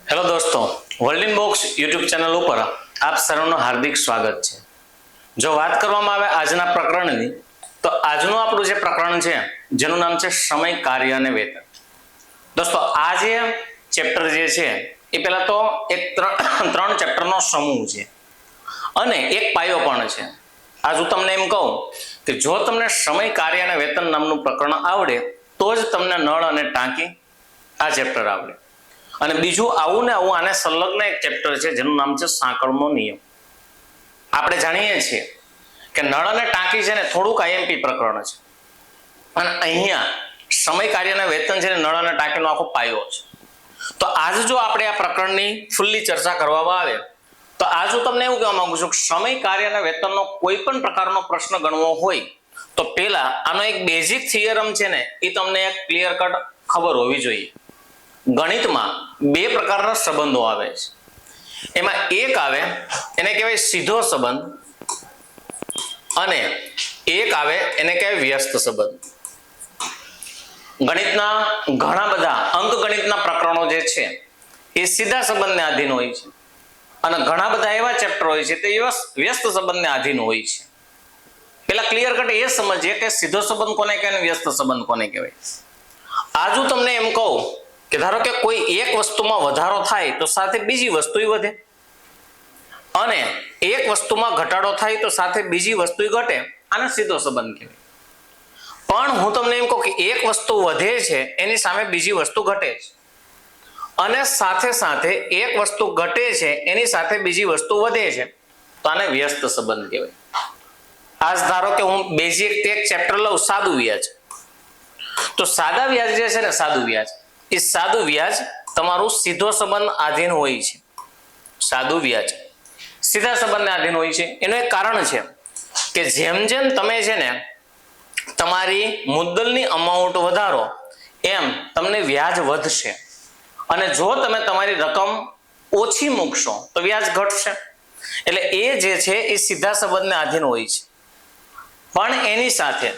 Hello દોસ્તો, world in box YouTube channel ઉપર આપ સર્વનું હાર્દિક સ્વાગત છે। જો વાત કરવામાં આવે આજના પ્રકરણની, તો આજનું આપણું જે પ્રકરણ છે જેનું નામ છે સમય, કાર્ય અને વેતન। દોસ્તો, આ જે ચેપ્ટર જે છે એ પહેલા તો એક ત્રણ ચેપ્ટરનો સમૂહ છે અને એક પાયો પણ છે। આજ હું તમને એમ કહું કે જો તમને સમય, કાર્ય અને વેતન નામનું પ્રકરણ આવડે તો જ તમને નળ અને ટાંકી આ ચેપ્ટર આવડે। અને બીજું આવું ને આવું આને સંલગ્ન એક ચેપ્ટર છે જેનું નામ છે સાંકળનો નિયમ। આપણે જાણીએ છીએ કે નળ અને ટાંકી છે ને થોડુંક આઈએમપી પ્રકરણ છે અને અહીંયા સમય, કાર્ય અને વેતન છે ને નળ અને ટાંકીનો આખો પાયો છે। તો આજ જો આપણે આ પ્રકરણની ફૂલ્લી ચર્ચા કરવામાં આવે તો આજ હું તમને એવું કહેવા માંગુ છું કે સમય, કાર્ય અને વેતનનો કોઈ પણ પ્રકારનો પ્રશ્ન ગણવો હોય તો પહેલા આનો એક બેઝિક થિયરમ છે ને એ તમને એક ક્લિયર કટ ખબર હોવી જોઈએ। ગણિતમાં બે પ્રકારના સંબંધો આવે છે, એમાં એક આવે એને કહેવાય સીધો સંબંધ અને એક આવે એને કહેવાય વ્યસ્ત સંબંધ। ગણિતના ઘણા બધા અંકગણિતના પ્રકરણો જે છે એ સીધા સંબંધને આધીન હોય છે અને ઘણા બધા એવા ચેપ્ટર હોય છે તે વ્યસ્ત સંબંધને આધીન હોય છે। પેલા ક્લિયર કટ એ સમજીએ કે સીધો સંબંધ કોને કહેવાય, વ્યસ્ત સંબંધ કોને કહેવાય। આજ હું તમને એમ કહું કે ધારો કે કોઈ એક વસ્તુમાં વધારો થાય તો સાથે બીજી વસ્તુ વધે અને એક વસ્તુમાં ઘટાડો થાય તો સાથે બીજી વસ્તુ ઘટે, આને સીધો સંબંધ કહેવાય। પણ હું તમને એમ કહું કે એક વસ્તુ વધે છે એની સામે બીજી વસ્તુ ઘટે છે અને સાથે સાથે એક વસ્તુ ઘટે છે એની સાથે બીજી વસ્તુ વધે છે તો આને વ્યસ્ત સંબંધ કહેવાય। આજ ધારો કે હું બેઝિક એક ચેપ્ટર લઉં, સાદું વ્યાજ। તો સાદા વ્યાજ જે છે ને, સાદું વ્યાજ, એ સાદું વ્યાજ તમારું સીધો સંબંધ આધીન હોય છે। સાદું વ્યાજ સીધા સંબંધને આધીન હોય છે એનું એક કારણ છે કે જેમ જેમ તમે છે ને તમારી મુદ્દલની અમાઉન્ટ વધારો એમ તમને વ્યાજ વધશે અને જો તમે તમારી રકમ ઓછી મૂકશો તો વ્યાજ ઘટશે। એટલે એ જે છે એ સીધા સંબંધને આધીન હોય છે। પણ એની સાથે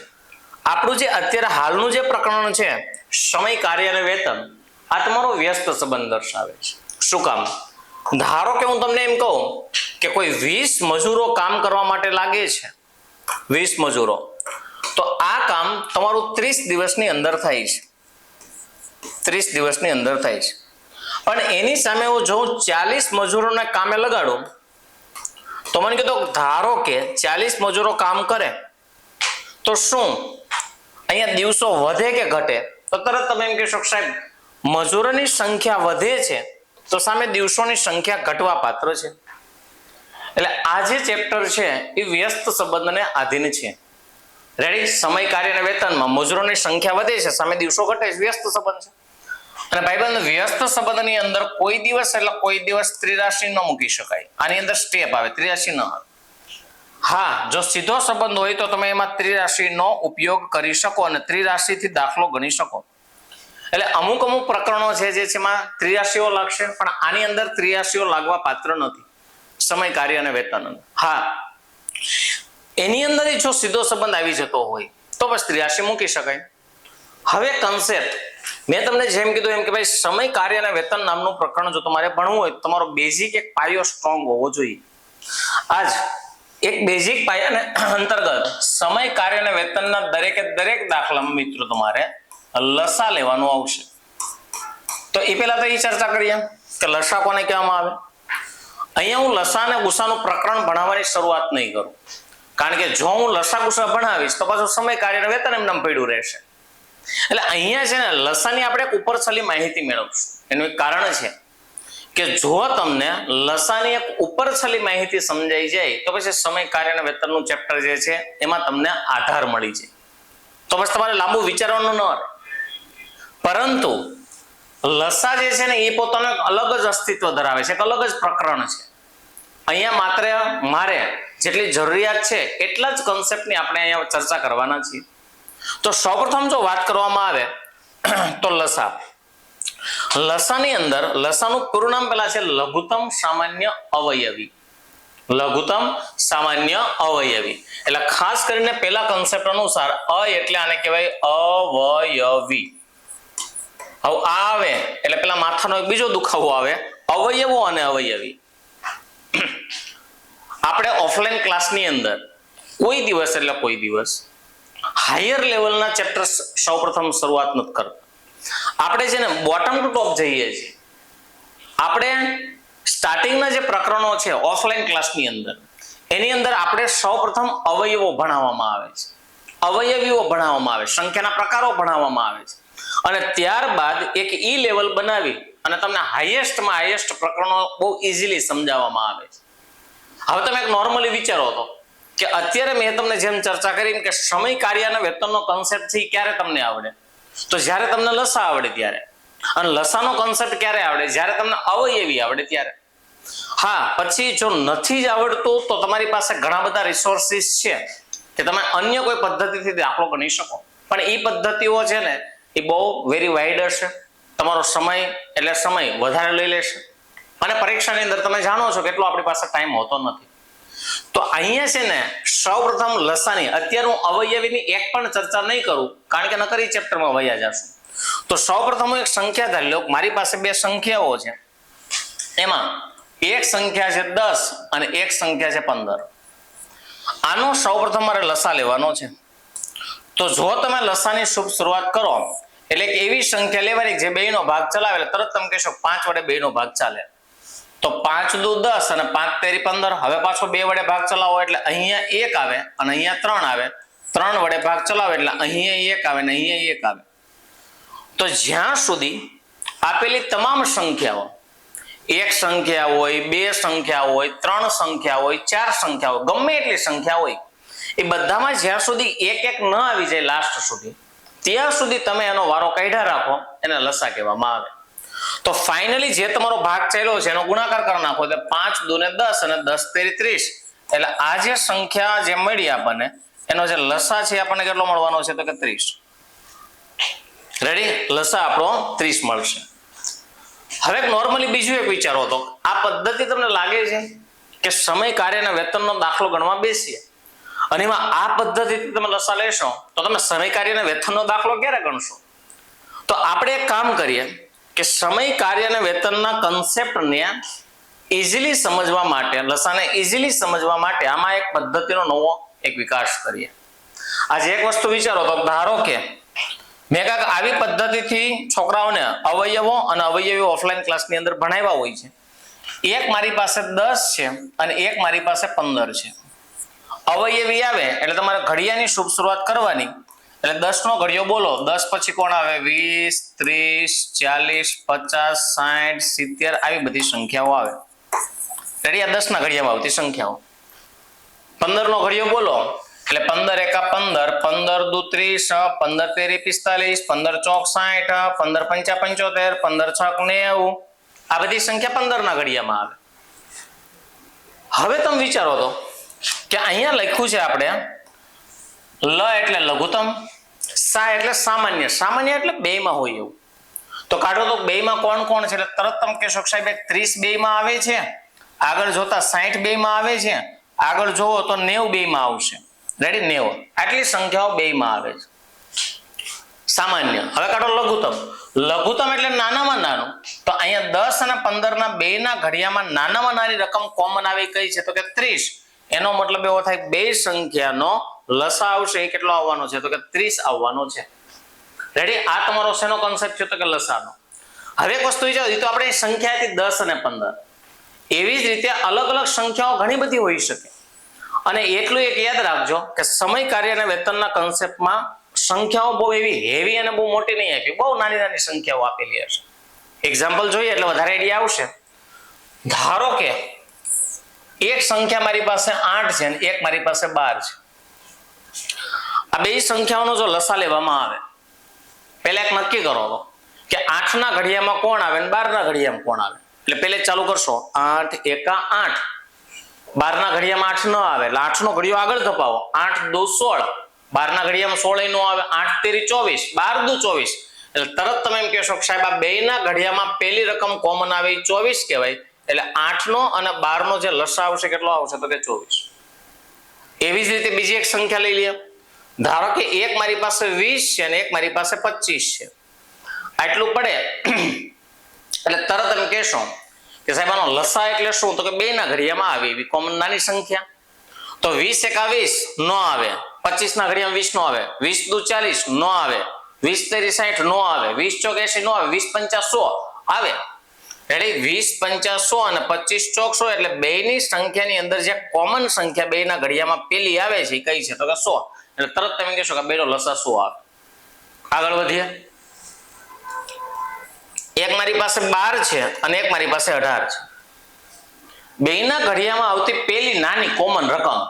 આપણું જે અત્યારે હાલનું જે પ્રકરણ છે સમય, કાર્ય અને વેતન, આ તમારો વ્યસ્ત સંબંધ દર્શાવે છે। શું કામ? ધારો કે હું તમને એમ કહું કે કોઈ 20 મજૂરો કામ કરવા માટે લાગે છે, 20 મજૂરો, તો આ કામ તમારું 30 દિવસની અંદર થાય છે, 30 દિવસની અંદર થાય છે। પણ એની સામે હું જો 40 મજૂરોને કામે લગાડું તો મને કીધું ધારો કે 40 મજૂરો કામ કરે તો શું અહીંયા દિવસો વધે કે ઘટે? તો તરત તમે એમ કહેશો કે સાહેબ મજૂરોની સંખ્યા વધે છે તો સામે દિવસોની સંખ્યા ઘટવા પાત્ર છે। એટલે આ જે ચેપ્ટર છે એ વ્યસ્ત સંબંધને આધીન છે। રેડી? સમય, કાર્ય અને વેતનમાં મજૂરોની સંખ્યા વધે છે, સામે દિવસો ઘટે છે, વ્યસ્ત સંબંધ છે। અને ભાઈબંધ, વ્યસ્ત સંબંધની અંદર કોઈ દિવસ એટલે કોઈ દિવસ ત્રિરાશી ન મૂકી શકાય। આની અંદર સ્ટેપ આવે, ત્રિરાશી ન આવે। હા, જો સીધો સંબંધ હોય તો તમે એમાં ત્રિરાશીનો ઉપયોગ કરી શકો અને ત્રિરાશીથી દાખલો ગણી શકો। એટલે અમુક અમુક પ્રકરણો છે જે છે એમાં ત્રિરાશીઓ લાગશે, પણ આની અંદર ત્રિરાશીઓ લાગવા પાત્ર નથી, સમય, કાર્ય અને વેતન। હા, એની અંદર જો સીધો સંબંધ આવી જતો હોય તો બસ ત્રિરાશી મૂકી શકાય। હવે કન્સેપ્ટ મેં તમને જેમ કીધું એમ કે ભાઈ સમય, કાર્ય અને વેતન નામનું પ્રકરણ જો તમારે ભણવું હોય તો તમારો બેઝિક એક પાયો સ્ટ્રોંગ હોવો જોઈએ। આજ એક બેઝિક પાયાને અંતર્ગત સમય, કાર્ય અને વેતનના દરેકે દરેક દાખલામાં મિત્રો તમારે લસા લેવાનું આવશે। તો એ પહેલા તો એ ચર્ચા કરીએ કે લસા કોને કહેવામાં આવે। અહીંયા હું લસા અને ગુસાનું પ્રકરણ ભણાવવાની શરૂઆત નહીં કરું, કારણ કે જો હું લસા ગુસા ભણાવીશ તો પાછું સમય, કાર્ય અને વેતન એમ પડ્યું રહેશે। એટલે અહીંયા છે ને લસાની આપણે ઉપરછલ્લી માહિતી મેળવશું। એનું એક કારણ છે કે જો તમને લસાની એક ઉપરછલ્લી માહિતી સમજાઈ જાય તો પછી સમય, કાર્ય અને વેતનનું ચેપ્ટર જે છે એમાં તમને આધાર મળી જાય, તો બસ તમારે લાંબુ વિચારવાનું ન રહે। પરંતુ લસા જે છે ને એ પોતાનું એક અલગ જ અસ્તિત્વ ધરાવે છે, એક અલગ જ પ્રકરણ છે। અહીંયા માત્ર મારે જેટલી જરૂરિયાત છે એટલા જ કોન્સેપ્ટની આપણે અહીંયા ચર્ચા કરવાના છીએ। તો સૌપ્રથમ જો વાત કરવામાં આવે તો લસાની અંદર લસાનું પૂરું નામ પેલા છે લઘુત્તમ સામાન્ય અવયવી। લઘુત્તમ સામાન્ય અવયવી એટલે ખાસ કરીને પેલા કોન્સેપ્ટ અનુસાર અ એટલે આને કહેવાય અવયવી। હવે આ આવે એટલે પેલા માથાનો એક બીજો દુખાવો આવે, અવયવો અને અવયવી આપણે ઓફલાઈન ક્લાસની અંદર કોઈ દિવસ હાયર લેવલના ચેપ્ટર સૌપ્રથમ શરૂઆત નથી કરતા. આપણે છે ને બોટમ ટુ ટોપ જઈએ છીએ. આપણે સ્ટાર્ટિંગના જે પ્રકરણો છે ઓફલાઈન ક્લાસની અંદર એની અંદર આપણે સૌપ્રથમ અવયવો ભણાવવામાં આવે છે, અવયવીઓ ભણાવવામાં આવે, સંખ્યાના પ્રકારો ભણાવવામાં આવે છે અને ત્યારબાદ એક ઈ લેવલ બનાવી અને તમને હાઈએસ્ટમાં હાઈએસ્ટ પ્રકરણો બહુ ઇઝીલી સમજાવવામાં આવે છે. હવે તમે એક નોર્મલી વિચારો તો કે અત્યારે મેં તમને જેમ ચર્ચા કરી કે સમય કાર્ય અને વેતનનો કોન્સેપ્ટ છે ક્યારે તમને આવડે? તો જ્યારે તમને લસા આવડે ત્યારે. અને લસાનો કોન્સેપ્ટ ક્યારે આવડે? જ્યારે તમને અવયવી આવડે ત્યારે. હા, પછી જો નથી જ આવડતું તો તમારી પાસે ઘણા બધા રિસોર્સિસ છે કે તમે અન્ય કોઈ પદ્ધતિથી દાખલો ગણી શકો, પણ એ પદ્ધતિઓ છે ને એ બહુ વેરી વાઇડ હશે, તમારો સમય વધારે લઈ લેશે અને પરીક્ષાની અંદર તમે જાણો છો કે એટલો આપણી પાસે ટાઈમ હોતો નથી. તો અહીંયા છે ને સૌપ્રથમ લસાની, અત્યારે હું અવયવીની એક પણ ચર્ચા નહીં કરું કારણ કે નકર ચેપ્ટરમાં વયા જશું. તો સૌપ્રથમ હું એક સંખ્યા ધારી લઉં. મારી પાસે બે સંખ્યાઓ છે, એમાં એક સંખ્યા છે 10 અને એક સંખ્યા છે 15. આનો સૌપ્રથમ મારે લસા લેવાનો છે. તો જો તમે લસાની શુભ શરૂઆત કરો એટલે કે એવી સંખ્યા લેવાની જે બેયનો ભાગ ચલાવે, એટલે તરત તમે કહેશો 5 વડે બેયનો ભાગ ચાલે. તો 5 દુ 10 અને 5 તેરી 15. હવે પાછો 2 વડે ભાગ ચલાવો એટલે અહીંયા 1 આવે અને અહીંયા 3 આવે. 3 વડે ભાગ ચલાવે એટલે અહીંયા 1 આવે અને અહીંયા 1 આવે. તો જ્યાં સુધી આપેલી તમામ સંખ્યાઓ, એક સંખ્યા હોય, બે સંખ્યા હોય, 3 સંખ્યા હોય, 4 સંખ્યા હોય, ગમે એટલી સંખ્યા હોય, એ બધામાં જ્યાં સુધી એક ન આવી જાય લાસ્ટ સુધી, ત્યાં સુધી તમે એનો વારો કાઢ્યા રાખો, એને લસા કહેવામાં આવે. તો ફાઇનલી જે તમારો ભાગ ચાલ્યો છે એનો ગુણાકાર કરી નાખો એટલે 5 દુ 10 અને 10 તેરી 30. એટલે આ જે સંખ્યા જે મળી આપણને એનો જે લસા છે આપણને કેટલો મળવાનો છે? તો કે 30. રેડી? લસા આપણો 30 મળશે. હવે નોર્મલી બીજું એક વિચારો તો આ પદ્ધતિ તમને લાગે છે કે સમય કાર્ય અને વેતનનો દાખલો ગણવા બેસીએ અને એમાં આ પદ્ધતિથી તમે લસા લેશો તો તમે સમય કાર્ય અને વેતનનો દાખલો ક્યારે ગણશો? તો આપણે એક કામ કરીએ કે સમય કાર્ય અને વેતનના કન્સેપ્ટને ઇઝીલી સમજવા માટે, લસાને ઇઝીલી સમજવા માટે આમાં એક પદ્ધતિનો નવો એક વિકાસ કરીએ. આજે એક વસ્તુ વિચારો તો ધારો કે મેં કાંઈક આવી પદ્ધતિથી છોકરાઓને અવયવો અને અવયવી ઓફલાઈન ક્લાસની અંદર ભણાવ્યા હોય છે. એક મારી પાસે 10 છે અને એક મારી પાસે 15 છે. અવયવી આવે એટલે તમારે ઘડિયાની શુભ શરૂઆત કરવાની. એટલે 10 નો ઘડિયો બોલો. 10 પછી કોણ આવે? 20, 30, 40, 50, 60, 70 આવી બધી સંખ્યાઓ આવે. રેડી? આ 10 ના ઘડિયામાં આવતી સંખ્યાઓ. 15 નો ઘડિયો બોલો એટલે 15 એકા 15, 15 દુ 30, 15 તેરી 45, 15 ચોક 60, 15 પંચા 75, 15 છક 90. આ બધી સંખ્યા 15 ના ઘડિયામાં આવે. હવે તમે વિચારો તો કે અહીંયા લખ્યું છે આપણે લ એટલે લઘુત્તમ, સા એટલે સામાન્ય. સામાન્ય એટલે બેયમાં હોય એવું. તો કાઢો તો બેયમાં કોણ કોણ છે? એટલે તરત તમે કહેશો સાહેબ 30 બેયમાં આવે છે, આગળ જોતા 60 બેયમાં આવે છે, આગળ જોવો તો 90 બેયમાં આવશે. રેડી? 90. આટલી સંખ્યાઓ બેયમાં આવે છે સામાન્ય. હવે કાઢો લઘુત્તમ. લઘુત્તમ એટલે નાનામાં નાનું. તો અહીંયા 10 અને 15 ના બેયના ઘડિયામાં નાનામાં નાની રકમ કોમન આવી કઈ છે? તો કે 30. એનો મતલબ એવો થાય બે સંખ્યાનો લસા આવશે એ કેટલો આવવાનો છે? તો કે 30 આવવાનો છે. રેડી? આ તમારો શેનો કોન્સેપ્ટ છે? તો કે લસાનો. હવે એક વસ્તુ વિચારો, એ તો આપણે સંખ્યા હતી 10 અને 15. એવી જ રીતે અલગ અલગ સંખ્યાઓ ઘણી બધી હોઈ શકે. અને એટલું એક યાદ રાખજો કે સમય કાર્ય અને વેતનના કોન્સેપ્ટમાં સંખ્યાઓ બહુ એવી હેવી અને બહુ મોટી નહીં આપી, બહુ નાની નાની સંખ્યાઓ આપેલી હશે. એક્ઝામ્પલ જોઈએ એટલે વધારે આઈડિયા આવશે. ધારો કે એક સંખ્યા મારી પાસે 8 છે અને એક મારી પાસે 12 છે. આ બે સંખ્યાઓનો જો લસા લેવામાં આવે, પહેલા એક નક્કી કરો કે 8 ના ઘડિયામાં કોણ આવે અને 12 ના ઘડિયામાં કોણ આવે. એટલે પહેલે ચાલુ કરશો 8 એકા 8, 12 ના ઘડિયામાં 8 ન આવે એટલે 8 નો ઘડિયો આગળ ધપાવો. 8 દુ 16, 12 ના ઘડિયામાં 16 નો આવે. 8 તેરી 24, 12 દુ 24. એટલે તરત તમે એમ કહેશો કે સાહેબ આ બે ના ઘડિયામાં પહેલી રકમ કોમન આવે એ 24 કહેવાય. એટલે 8 નો અને 12 નો જે લસા આવશે કેટલો આવશે? તો કે 24. એવી જ રીતે બીજી એક સંખ્યા લઈ લઈએ. ધારો કે એક મારી પાસે 20 છે અને એક મારી પાસે 25 છે. આટલું પડે એટલે તરત એમ કહેશો કે સાહેબ આનો લસા એટલે શું? તો કે બેના ઘડિયામાં આવે એવી કોમન નાની સંખ્યા. તો 20 એકા 20 નો આવે, 25 ના ઘડિયામાં 20 નો આવે, 20 દુ 40 નો આવે, 20 તેરી 60 નો આવે, 20 ચોક 80 નો આવે, 20 પંચા 100 આવે. રેડી? 20 પંચા 100 અને 25 ચોક 100 એટલે બેની સંખ્યાની અંદર જે કોમન સંખ્યા બેના ઘડિયામાં પેલી આવે છે કઈ છે? તો કે 100. એટલે તરત તમે કહેશો કે બેનો લસા 100 આવે. આગળ વધીએ. એક મારી પાસે 12 છે અને એક મારી પાસે 18 છે. બેના ઘડિયામાં આવતી પેલી નાની કોમન રકમ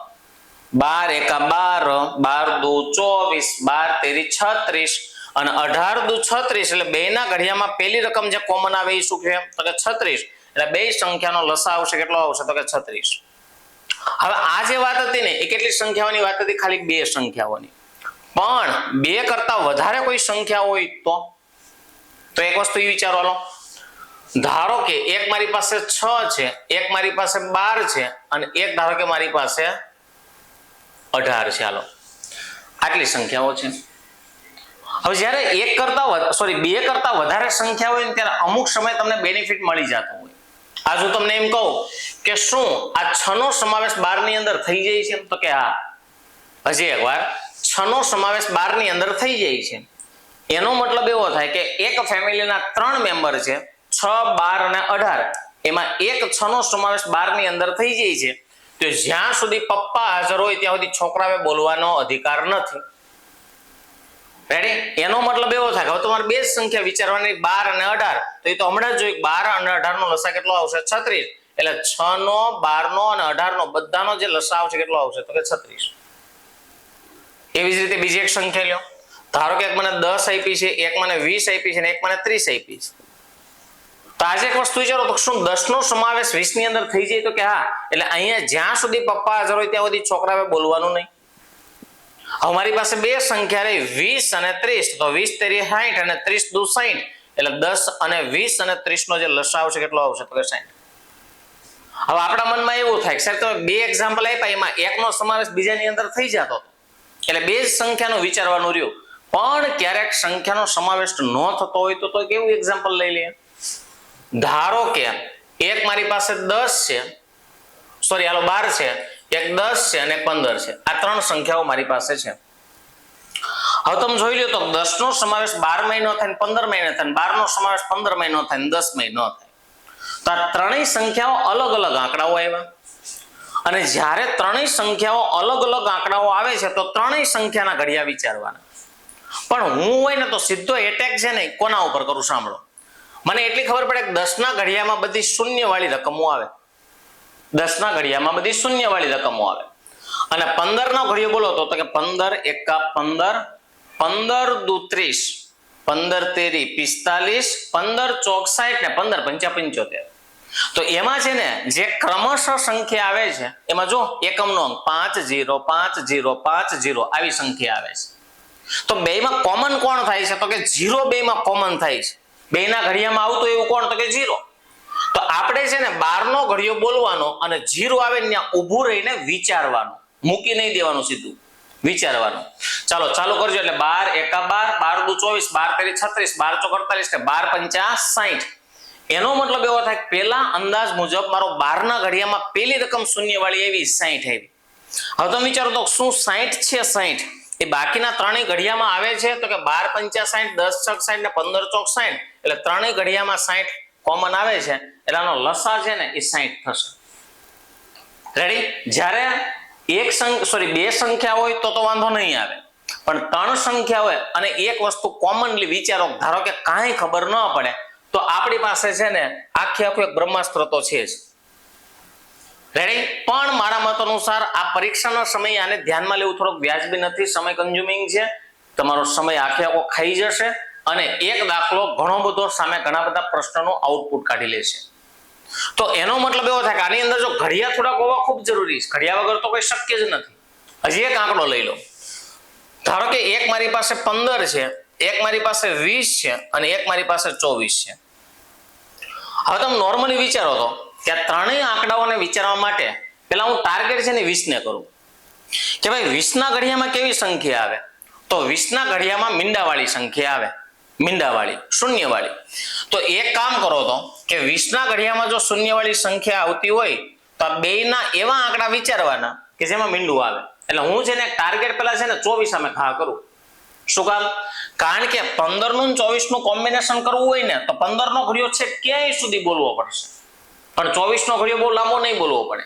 12 એકા 12, 12 દુ 24, 12 તેરી 36 અને 18 દુ 36 એટલે બેના ઘડિયામાં પેલી રકમ જે કોમન આવે એ શું છે? તો કે 36. એટલે બે સંખ્યાનો લસા આવશે કેટલો આવશે? તો કે 36. હવે આ જે વાત હતી ને એ કેટલી સંખ્યાઓની વાત હતી? ખાલી બે સંખ્યાઓની. પણ બે કરતા વધારે કોઈ સંખ્યા હોય તો એક વસ્તુ એ વિચારો લો. ધારો કે એક મારી પાસે 6 છે, એક મારી પાસે 12 છે અને એક ધારો કે મારી પાસે 18 છે. હાલો, આટલી સંખ્યાઓ છે. હવે જ્યારે બે કરતા વધારે સંખ્યા હોય ને ત્યારે અમુક સમય તમને બેનિફિટ મળી જતો હોય. આજ હું તમને એમ કહું કે શું આ 6 નો સમાવેશ 12 ની અંદર થઈ જાય છે? તો કે હા. હજી એકવાર, 6 નો સમાવેશ 12 ની અંદર થઈ જાય છે. એનો મતલબ એવો થાય કે એક ફેમિલીના 3 મેમ્બર છે, 6, 12 અને 18. એમાં એક 6 નો સમાવેશ 12 ની અંદર થઈ જાય છે. તો જ્યાં સુધી પપ્પા હાજર હોય ત્યાં સુધી છોકરાએ બોલવાનો અધિકાર નથી. રેડી? એનો મતલબ એવો થાય કે હવે તમારે બે જ સંખ્યા વિચારવાની, 12 અને 18. તો એ તો હમણાં જ જોયું, 12 અને 18 નો લસા કેટલો આવશે? 36. એટલે 6 નો, 12 નો અને 18 નો બધાનો જે લસા આવશે કેટલો આવશે? તો કે 36. એવી જ રીતે બીજી એક સંખ્યા લ્યો. ધારો કે એક મને 10 આપી છે, એક મને 20 આપી છે અને એક મને 30 આપી છે. તો આજે એક વસ્તુ વિચારો તો શું 10 નો સમાવેશ 20 ની અંદર થઈ જાય? તો કે હા. એટલે અહીંયા જ્યાં સુધી પપ્પા હાજર હોય ત્યાં સુધી છોકરાએ બોલવાનું નહીં. અમારી પાસે બે સંખ્યા રહી 20 અને 30. તો 20 તેરી 60 અને 30 દુ 60 એટલે 10 અને 20 અને 30 નો જે લસા આવશે કેટલો આવશે? તો કે 60. હવે આપણા મનમાં એવું થાય કે સાહેબ તમે બે એક્ઝામ્પલ આપ્યા, એમાં એકનો સમાવેશ બીજાની અંદર થઈ જતો એટલે બે જ સંખ્યાનું વિચારવાનું રહ્યું. પણ ક્યારેક સંખ્યાનો સમાવેશ ન થતો હોય તો કેવું એક્ઝામ્પલ લઈ લઈએ. ધારો કે એક મારી પાસે 10 છે, સોરી હાલો 12 છે, એક 10 છે અને એક 15 છે. આ ત્રણ સંખ્યાઓ મારી પાસે છે. હવે તમે જોઈ લો તો 10 નો સમાવેશ 12 માં ન થાય, 15 માં ન થાય, 12 નો સમાવેશ 15 માં ન થાય, 10 માં ન થાય. તો આ ત્રણેય સંખ્યાઓ અલગ અલગ આંકડાઓ આવ્યા. અને જ્યારે ત્રણેય સંખ્યાઓ અલગ અલગ આંકડાઓ આવે છે તો ત્રણેય સંખ્યાના ઘડિયા વિચારવાના. પણ હું હોય ને તો સીધો એટેક છે ને કોના ઉપર કરું? સાંભળો, મને એટલી ખબર પડે કે 10 ના ઘડિયામાં બધી શૂન્ય વાળી રકમો આવે. 10 ના ઘડિયામાં બધી શૂન્ય વાળી રકમો આવે. અને 15 નો ઘડિયો બોલો તો કે 15 એકા 15, 15 દુ 30, 15 તેરી 45, 15 ચોક 60 ને 15 પંચા 75. તો એમાં છે ને જે ક્રમશઃ સંખ્યા આવે છે એમાં જો એકમનો અંક 505050 આવી સંખ્યા આવે છે. તો બેમાં કોમન કોણ થાય છે? તો કે 0 બેમાં કોમન થાય છે. બેના ઘડિયામાં આવતું એવું કોણ? તો કે 0. તો આપણે છે ને 12 નો ઘડિયો બોલવાનો અને 0 આવે ને ત્યાં ઊભું રહીને વિચારવાનું, મૂકી નહીં દેવાનું, સીધું વિચારવાનું. ચાલો ચાલુ કરજો. એટલે 12 એકા 12, 12 દુ 24, 12 તેરી 36, 12 ચોક 48 ને 12 પંચા 60. એનો મતલબ એવો થાય કે પેલા અંદાજ મુજબ મારો 12 ના ઘડિયામાં પેલી રકમ શૂન્ય વાળી આવી 60 આવી. હવે તમે વિચારો તો શું 60 છે? 60 એ બાકીના ત્રણેય ઘડિયામાં આવે છે? તો કે 12 પંચા 60, 10 ચોક 60 ને 15 ચોક 60 એટલે ત્રણેય ઘડિયામાં 60 કોમન આવે છે. એટલે આનો લસા છે ને એ 60 થશે. રેડી? જ્યારે બે સંખ્યા હોય તો વાંધો નહીં આવે, પણ ત્રણ સંખ્યા હોય અને એક વસ્તુ કોમનલી વિચારો, ધારો કે કાંઈ ખબર ન પડે તો આપણી પાસે છે ને આખું એક બ્રહ્માસ્ત્ર તો છે જ. રેડી? પણ મારા મત અનુસાર આ પરીક્ષાના સમયે આને ધ્યાનમાં લેવું થોડુંક વ્યાજબી નથી, સમય કન્ઝ્યુમિંગ છે. તમારો સમય આખો ખાઈ જશે અને એક દાખલો ઘણો બધો સામે ઘણા બધા પ્રશ્નોનું આઉટપુટ કાઢી લેશે. તો એનો મતલબ એવો થાય કે આની અંદર જો ઘડિયા થોડાક હોવા ખૂબ જરૂરી છે. ઘડિયા વગર તો કોઈ શક્ય જ નથી. હજી એક આંકડો લઈ લો. ધારો કે એક મારી પાસે 15 છે, એક મારી પાસે 20 છે અને એક મારી પાસે 24 છે. હવે તમે નોર્મલી વિચારો તો કે આ ત્રણેય આંકડાઓને વિચારવા માટે પેલા હું ટાર્ગેટ છે ને 20 ને કરું કે ભાઈ 20 ના ઘડિયામાં કેવી સંખ્યા આવે? તો 20 ના ઘડિયામાં મીંડાવાળી સંખ્યા આવે. મીંડાવાળી, શૂન્યવાળી. તો એક કામ કરો તો કે 20 ના ઘડિયામાં જો શૂન્યવાળી સંખ્યા આવતી હોય તો આ બેયના એવા આંકડા વિચારવાના કે જેમાં મીંડું આવે. એટલે હું છે ને ટાર્ગેટ પેલા છે ને 24 સામે ઘા કરું. શું કામ? કારણ કે 15 નું 24 નું કોમ્બિનેશન કરવું હોય ને તો 15 નો ઘડિયો છે ક્યાંય સુધી બોલવો પડશે, પણ 24 નો ઘડિયો બહુ લાંબો નહીં બોલવો પડે.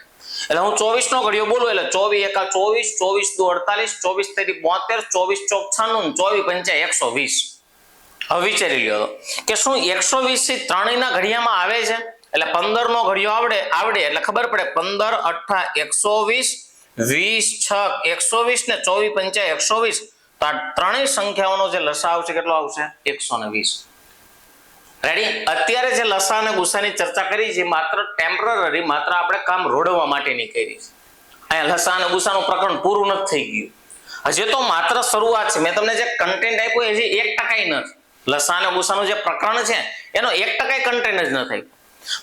એટલે હું 24 નો ઘડિયો બોલું એટલે 24 એકા 24, 24 દુ 48, 24 તેરી 72, 24 ચોક 96, 24 પંચા 120. હવે વિચારી લ્યો કે શું 120 થી ત્રણેયના ઘડિયામાં આવે છે? એટલે 15 નો ઘડિયો આવડે એટલે ખબર પડે 15 અઠ્ઠા 120, 20 છક 120 ને 24 પંચા 120. તો આ ત્રણેય સંખ્યાઓનો જે લસા આવશે કેટલો આવશે? 120. રેડી? અત્યારે જે લસા અને ગુસાની ચર્ચા કરી છે માત્ર ટેમ્પરરી, માત્ર આપણે કામ રોડવા માટેની કરી છે. અહીંયા લસા અને ગુસાનું પ્રકરણ પૂરું નથી થઈ ગયું, હજી તો માત્ર શરૂઆત છે. મેં તમને જે કન્ટેન્ટ આપ્યું હજી 1% નથી. લસા અને ગુસાનું જે પ્રકરણ છે એનો 1% કન્ટેન્ટ જ ન થાય.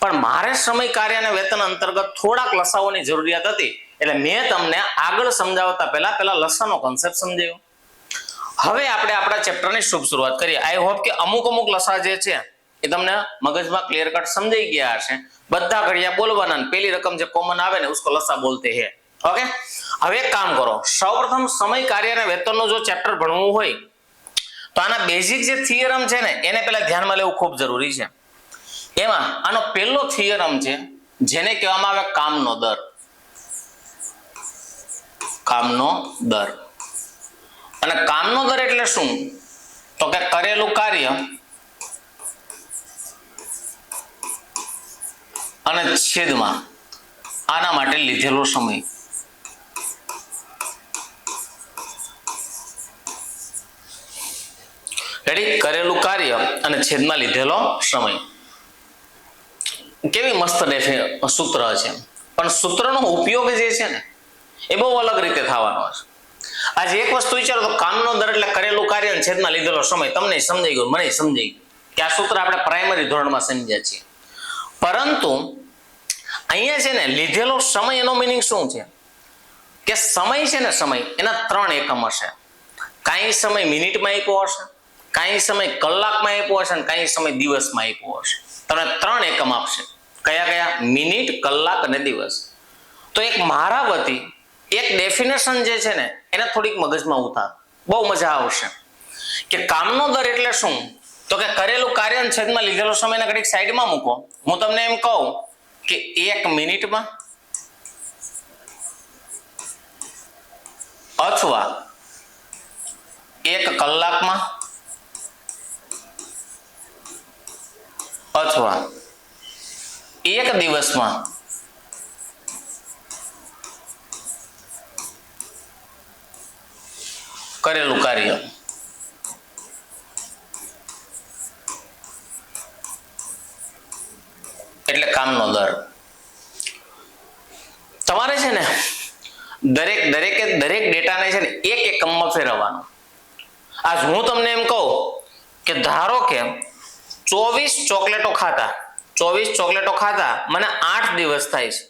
પણ મારે સમય કાર્ય અને વેતન અંતર્ગત થોડાક લસાઓની જરૂરિયાત હતી એટલે મેં તમને આગળ સમજાવતા પહેલા લસાનો કોન્સેપ્ટ સમજાવ્યો. હવે આપણે આપણા ચેપ્ટરની શુભ શરૂઆત કરીએ. આઈ હોપ કે અમુક લસા જે છે એ તમને મગજમાં ક્લિયર કટ સમજાઈ ગયા હશે. બધા ઘડિયા બોલવાના, પહેલી રકમ જે કોમન આવે ને उसको લસા બોલતે હે. ઓકે, હવે એક કામ કરો, સૌપ્રથમ સમય કાર્ય અને વેતનનો જો ચેપ્ટર ભણવું હોય તો આના બેઝિક જે થિયરમ છે ને એને પહેલા ધ્યાનમાં લેવું ખૂબ જરૂરી છે. એમાં આનો પહેલો થિયરમ છે જેને કહેવામાં આવે કામનો દર. કામનો દર. અને કામનો દર એટલે શું? તો કે કરેલું કાર્ય અને છેદમાં આના માટે લીધેલો સમય. રેડી? કરેલું કાર્ય અને છેદમાં લીધેલો સમય. કેવી મસ્ત સૂત્ર છે, પણ સૂત્રનો ઉપયોગ જે છે ને એ બહુ અલગ રીતે થવાનો છે. આજે એક વસ્તુ વિચારો તો કામનો દર એટલે કરેલું કાર્ય અને છેદમાં લીધેલો સમય. તમને સમજાઈ ગયું, મને સમજાઈ ગયું કે આ સૂત્ર આપણે પ્રાઇમરી ધોરણમાં સમજ્યા છીએ. પરંતુ અહીંયા છે ને લીધેલો સમય એનો મિનિંગ શું છે કે સમય છે ને, સમય એના 3 એકમ હશે. કાંઈ સમય મિનિટમાં આપ્યો હશે, કાંઈ સમય કલાકમાં આપ્યો હશે અને કાંઈ સમય દિવસમાં આપ્યો હશે. તમને 3 એકમ આપશે. કયા કયા? મિનિટ, કલાક અને દિવસ. તો એક મારા વતી એક ડેફિનેશન જે છે ને એને થોડીક મગજમાં ઉતાર, બહુ મજા આવશે. કે કામનો દર એટલે શું? તો કે કરેલું કાર્ય અને છેદમાં લીધેલો સમયને ઘડીક સાઈડમાં મૂકો. હું તમને એમ કહું કે 1 મિનિટમાં અથવા 1 કલાકમાં અથવા 1 દિવસમાં કરેલું કાર્ય. એટલે કામનો દર. તમારે છે ને દરેક ડેટાને છે ને એક એકમમાં ફેરવવાનો. આજ હું તમને એમ કહું કે ધારો કે 24 ચોકલેટો ખાતા મને 8 દિવસ થાય છે,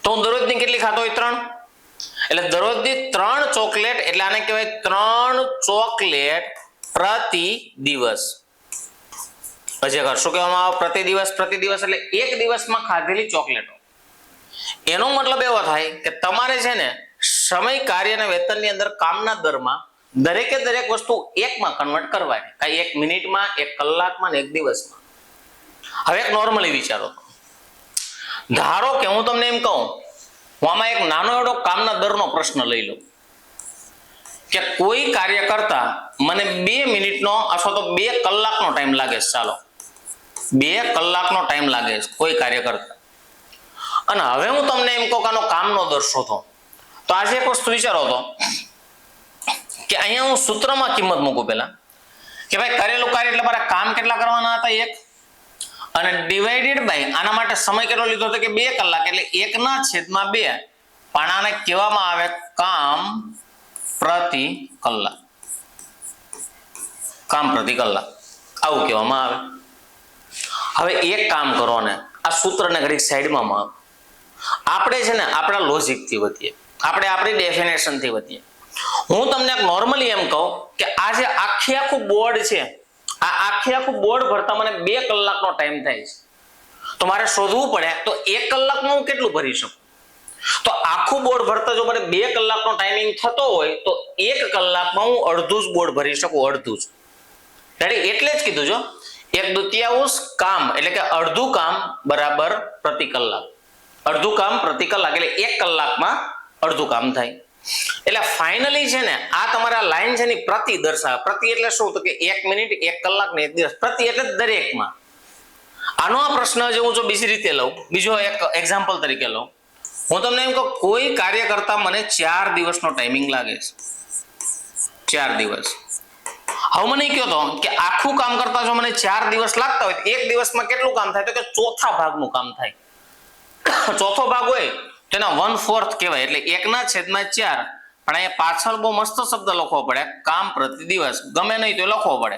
તો હું દરરોજની કેટલી ખાતો હોય? 3. એટલે દરરોજની 3 ચોકલેટ, એટલે આને કહેવાય 3 ચોકલેટ પ્રતિ દિવસ. હજી શું કહેવામાં આવે? પ્રતિ દિવસ એટલે 1 દિવસમાં ખાધેલી ચોકલેટો. એનો મતલબ એવો થાય કે તમારે છે ને સમય કાર્ય અને વેતનની અંદર કામના દરમાં દરેક વસ્તુ એકમાં કન્વર્ટ કરવાની. કાંઈ 1 મિનિટમાં, 1 કલાકમાં ને 1 દિવસમાં. હવે એક નોર્મલી વિચારો. ધારો કે હું તમને એમ કહું, હું આમાં એક નાનો એવો કામના દરનો પ્રશ્ન લઈ લઉં કે કોઈ કાર્ય કરતા મને 2 મિનિટનો અથવા તો 2 કલાકનો ટાઈમ લાગે છે. ચાલો 2 કલાકનો ટાઈમ લાગે છે કોઈ કાર્ય કરતા. અને હવે હું તમને એમ કહું કે આનો કામનો દર શોધો. તો આજે એક વસ્તુ વિચારો તો કે અહીંયા હું સૂત્રમાં કિંમત મૂકું પહેલા કે ભાઈ કરેલું કાર્ય એટલે મારે કામ કેટલા કરવાના હતા? 1. અને ડિવાઇડેડ બાય આના માટે સમય કેટલો લીધો હતો કે 2 કલાક, એટલે 1/2. પણ આને કહેવામાં આવે કામ પ્રતિ કલાક. કામ પ્રતિ કલાક આવું કહેવામાં આવે. હવે એક કામ કરો ને આ સૂત્રને ઘડીક સાઈડમાં મૂકો. આપણે છે ને આપણા લોજિકથી વધીએ, આપણે આપણી ડેફિનેશનથી વધીએ. હું તમને નોર્મલી એમ કહું કે આ જે આખું બોર્ડ છે આ આખું બોર્ડ ભરતા મને 2 કલાકનો ટાઈમ થાય છે, તો મારે શોધવું પડે તો 1 કલાકમાં હું કેટલું ભરી શકું? તો આખું બોર્ડ ભરતા જો મને 2 કલાકનો ટાઈમિંગ થતો હોય તો 1 કલાકમાં હું અડધું જ બોર્ડ ભરી શકું, અડધું જ. રેડી? એટલે જ કીધું જો 1/2 કામ એટલે કે અડધું કામ બરાબર પ્રતિ કલાક. અડધું કામ પ્રતિ કલાક એટલે 1 કલાકમાં અડધું કામ થાય. એટલે ફાઇનલી છે ને આ તમારા લાઈન છે ને પ્રતિ દર્શાવે. પ્રતિ એટલે શું? તો કે 1 મિનિટ, 1 કલાક ને 1 દિવસ. પ્રતિ એટલે દરેકમાં. આનો આ પ્રશ્ન જે હું જો બીજી રીતે લઉં, બીજો એક એક્ઝામ્પલ તરીકે લઉં, હું તમને એમ કહું કોઈ કાર્ય કરતા મને 4 દિવસનો ટાઈમિંગ લાગે છે, 4 દિવસ. હવે મને કહો તો કે આખું કામ કરતા જો મને 4 દિવસ લાગતા હોય તો 1 દિવસમાં કેટલું કામ થાય? તો કે ચોથા ભાગનું કામ થાય. ચોથો ભાગ હોય તો એના 1/4 કહેવાય, એટલે 1/4. પણ અહીંયા પાછળ બહુ મસ્ત શબ્દ લખવો પડે, કામ પ્રતિ દિવસ. ગમે નહીં તો લખવો પડે.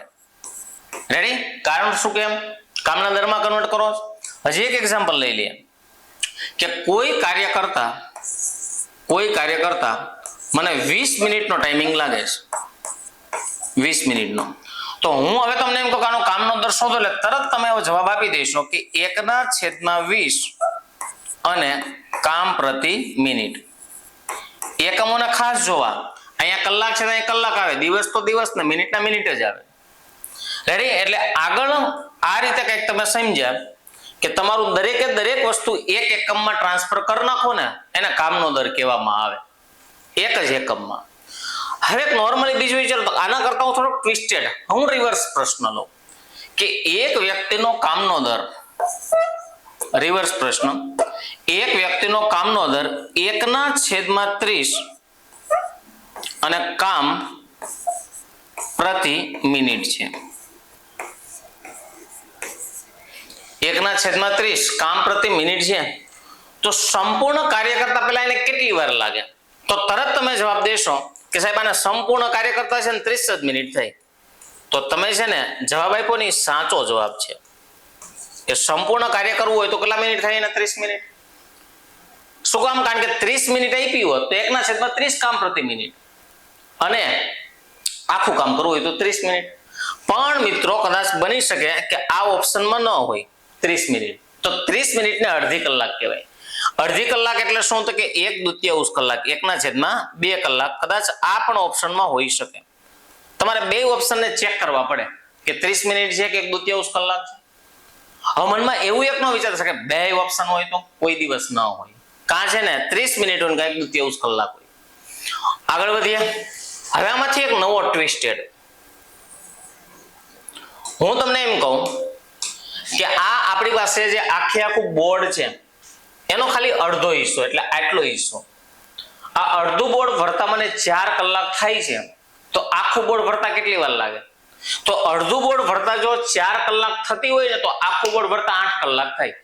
રેડી? કારણ શું? કેમ? કામના દરમાં કન્વર્ટ કરો. હજી એક એક્ઝામ્પલ લઈ લઈએ કે કોઈ કાર્ય કરતા મને 20 મિનિટનો ટાઈમિંગ લાગે છે, 20 મિનિટનો. તો હું હવે તમને એમ કહું કે આનો કામનો દર શોધો, એટલે તરત તમે હવે જવાબ આપી દેશો કે 1/20 અને કામ પ્રતિ મિનિટ. એકમોને ખાસ જોવા. અહીંયા કલાક છે, અહીંયા કલાક આવે, દિવસ તો દિવસ ને મિનિટના મિનિટ જ આવે. રેડી? એટલે આગળ આ રીતે કંઈક તમે સમજ્યા કે તમારું દરેકે દરેક વસ્તુ 1 એકમમાં ટ્રાન્સફર કરી નાખો ને એને કામનો દર કહેવામાં આવે, 1 જ એકમમાં. હવે નોર્મલી બીજું વિચારો તો આના કરતા હું થોડોક ટ્વિસ્ટેડ, હું રિવર્સ પ્રશ્ન લઉં કે એક વ્યક્તિનો કામનો દર, રિવર્સ પ્રશ્ન, એક વ્યક્તિનો કામનો દર 1/30 અને કામ પ્રતિ મિનિટ છે. 1/30 કામ પ્રતિ મિનિટ છે. તો સંપૂર્ણ કાર્ય કરતા પહેલા એને કેટલી વાર લાગે? તો તરત તમે જવાબ દેશો કે સાહેબ આને સંપૂર્ણ કાર્ય કરતા છે ને 30 જ મિનિટ થઈ. તો તમે છે ને જવાબ આપ્યો ને સાચો જવાબ છે કે સંપૂર્ણ કાર્ય કરવું હોય તો કેટલા મિનિટ થાય? એને 30 મિનિટ. શું કામ? કારણ કે 30 મિનિટ આપી હોત તો 1/30 કામ પ્રતિ મિનિટ, અને આખું કામ કરવું હોય તો 30 મિનિટ. પણ મિત્રો કદાચ બની શકે કે આ ઓપ્શનમાં ન હોય 30 મિનિટ, તો 30 મિનિટને અડધી કલાક કહેવાય. અડધી કલાક એટલે શું? તો કે 1/2 કલાક, 1/2 કલાક. કદાચ આ પણ ઓપ્શનમાં હોઈ શકે. તમારે બે ઓપ્શનને ચેક કરવા પડે કે 30 મિનિટ છે કે 1/2 કલાક છે. હવે મનમાં એવું એક ન વિચાર શકે બે ઓપ્શન હોય તો કોઈ દિવસ ન હોય. કાં છે ને 30 મિનિટ હોય કાંઈક 1/2 કલાક હોય. આગળ વધીએ. હવે આમાંથી એક નવો ટ્વિસ્ટેડ, હું તમને એમ કહું કે આ આપણી પાસે જે આખું બોર્ડ છે એનો ખાલી અડધો હિસ્સો એટલે આટલો હિસ્સો, આ અડધું બોર્ડ ભરતા મને 4 કલાક થાય છે, તો આખું બોર્ડ ભરતા કેટલી વાર લાગે? તો અડધું બોર્ડ ભરતા જો 4 કલાક થતી હોય ને તો આખું બોર્ડ ભરતા 8 કલાક થાય.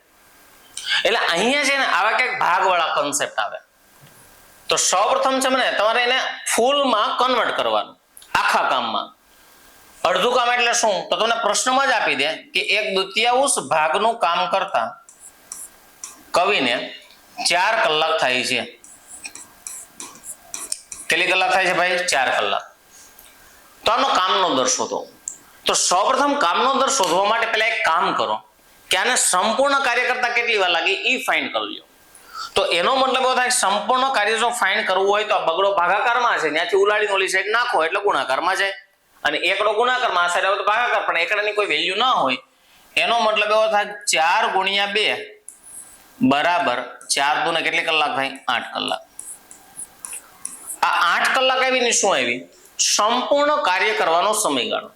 એટલે અહીંયા છે ને આવા ક્યાંક ભાગવાળા કોન્સેપ્ટ આવે. તો સૌપ્રથમ છે ને તમારે એને ફૂલમાં કન્વર્ટ કરવાનું, આખા કામમાં. અડધું કામ એટલે શું? તો તમને પ્રશ્નમાં જ આપી દે કે 1/2 ભાગનું કામ કરતા કવિને 4 કલાક થાય છે. કેટલી કલાક થાય છે ભાઈ? 4 કલાક. તો આનો કામનો દર શોધો. તો સૌપ્રથમ કામનો દર શોધવા માટે પહેલા એક કામ કરો કે આને સંપૂર્ણ કાર્ય કરતા કેટલી વાર લાગે એ ફાઇન્ડ કરી લો. તો એનો મતલબ એવો થાય સંપૂર્ણ કાર્ય જો ફાઇન્ડ કરવું હોય તો આ બગડો ભાગાકારમાં છે, ત્યાંથી ઉલાડીને ઓલી સાઈડ નાખો એટલે ગુણાકારમાં જાય, અને એકડો ગુણાકારમાં આ સાઈડ આવે તો ભાગાકાર, પણ એકડાની કોઈ વેલ્યુ ન હોય. એનો મતલબ એવો થાય 4 × 2 બરાબર 4 દુ ને કેટલી કલાક થાય? 8 કલાક. આ 8 કલાક આવીને શું આવી? સંપૂર્ણ કાર્ય કરવાનો સમયગાળો.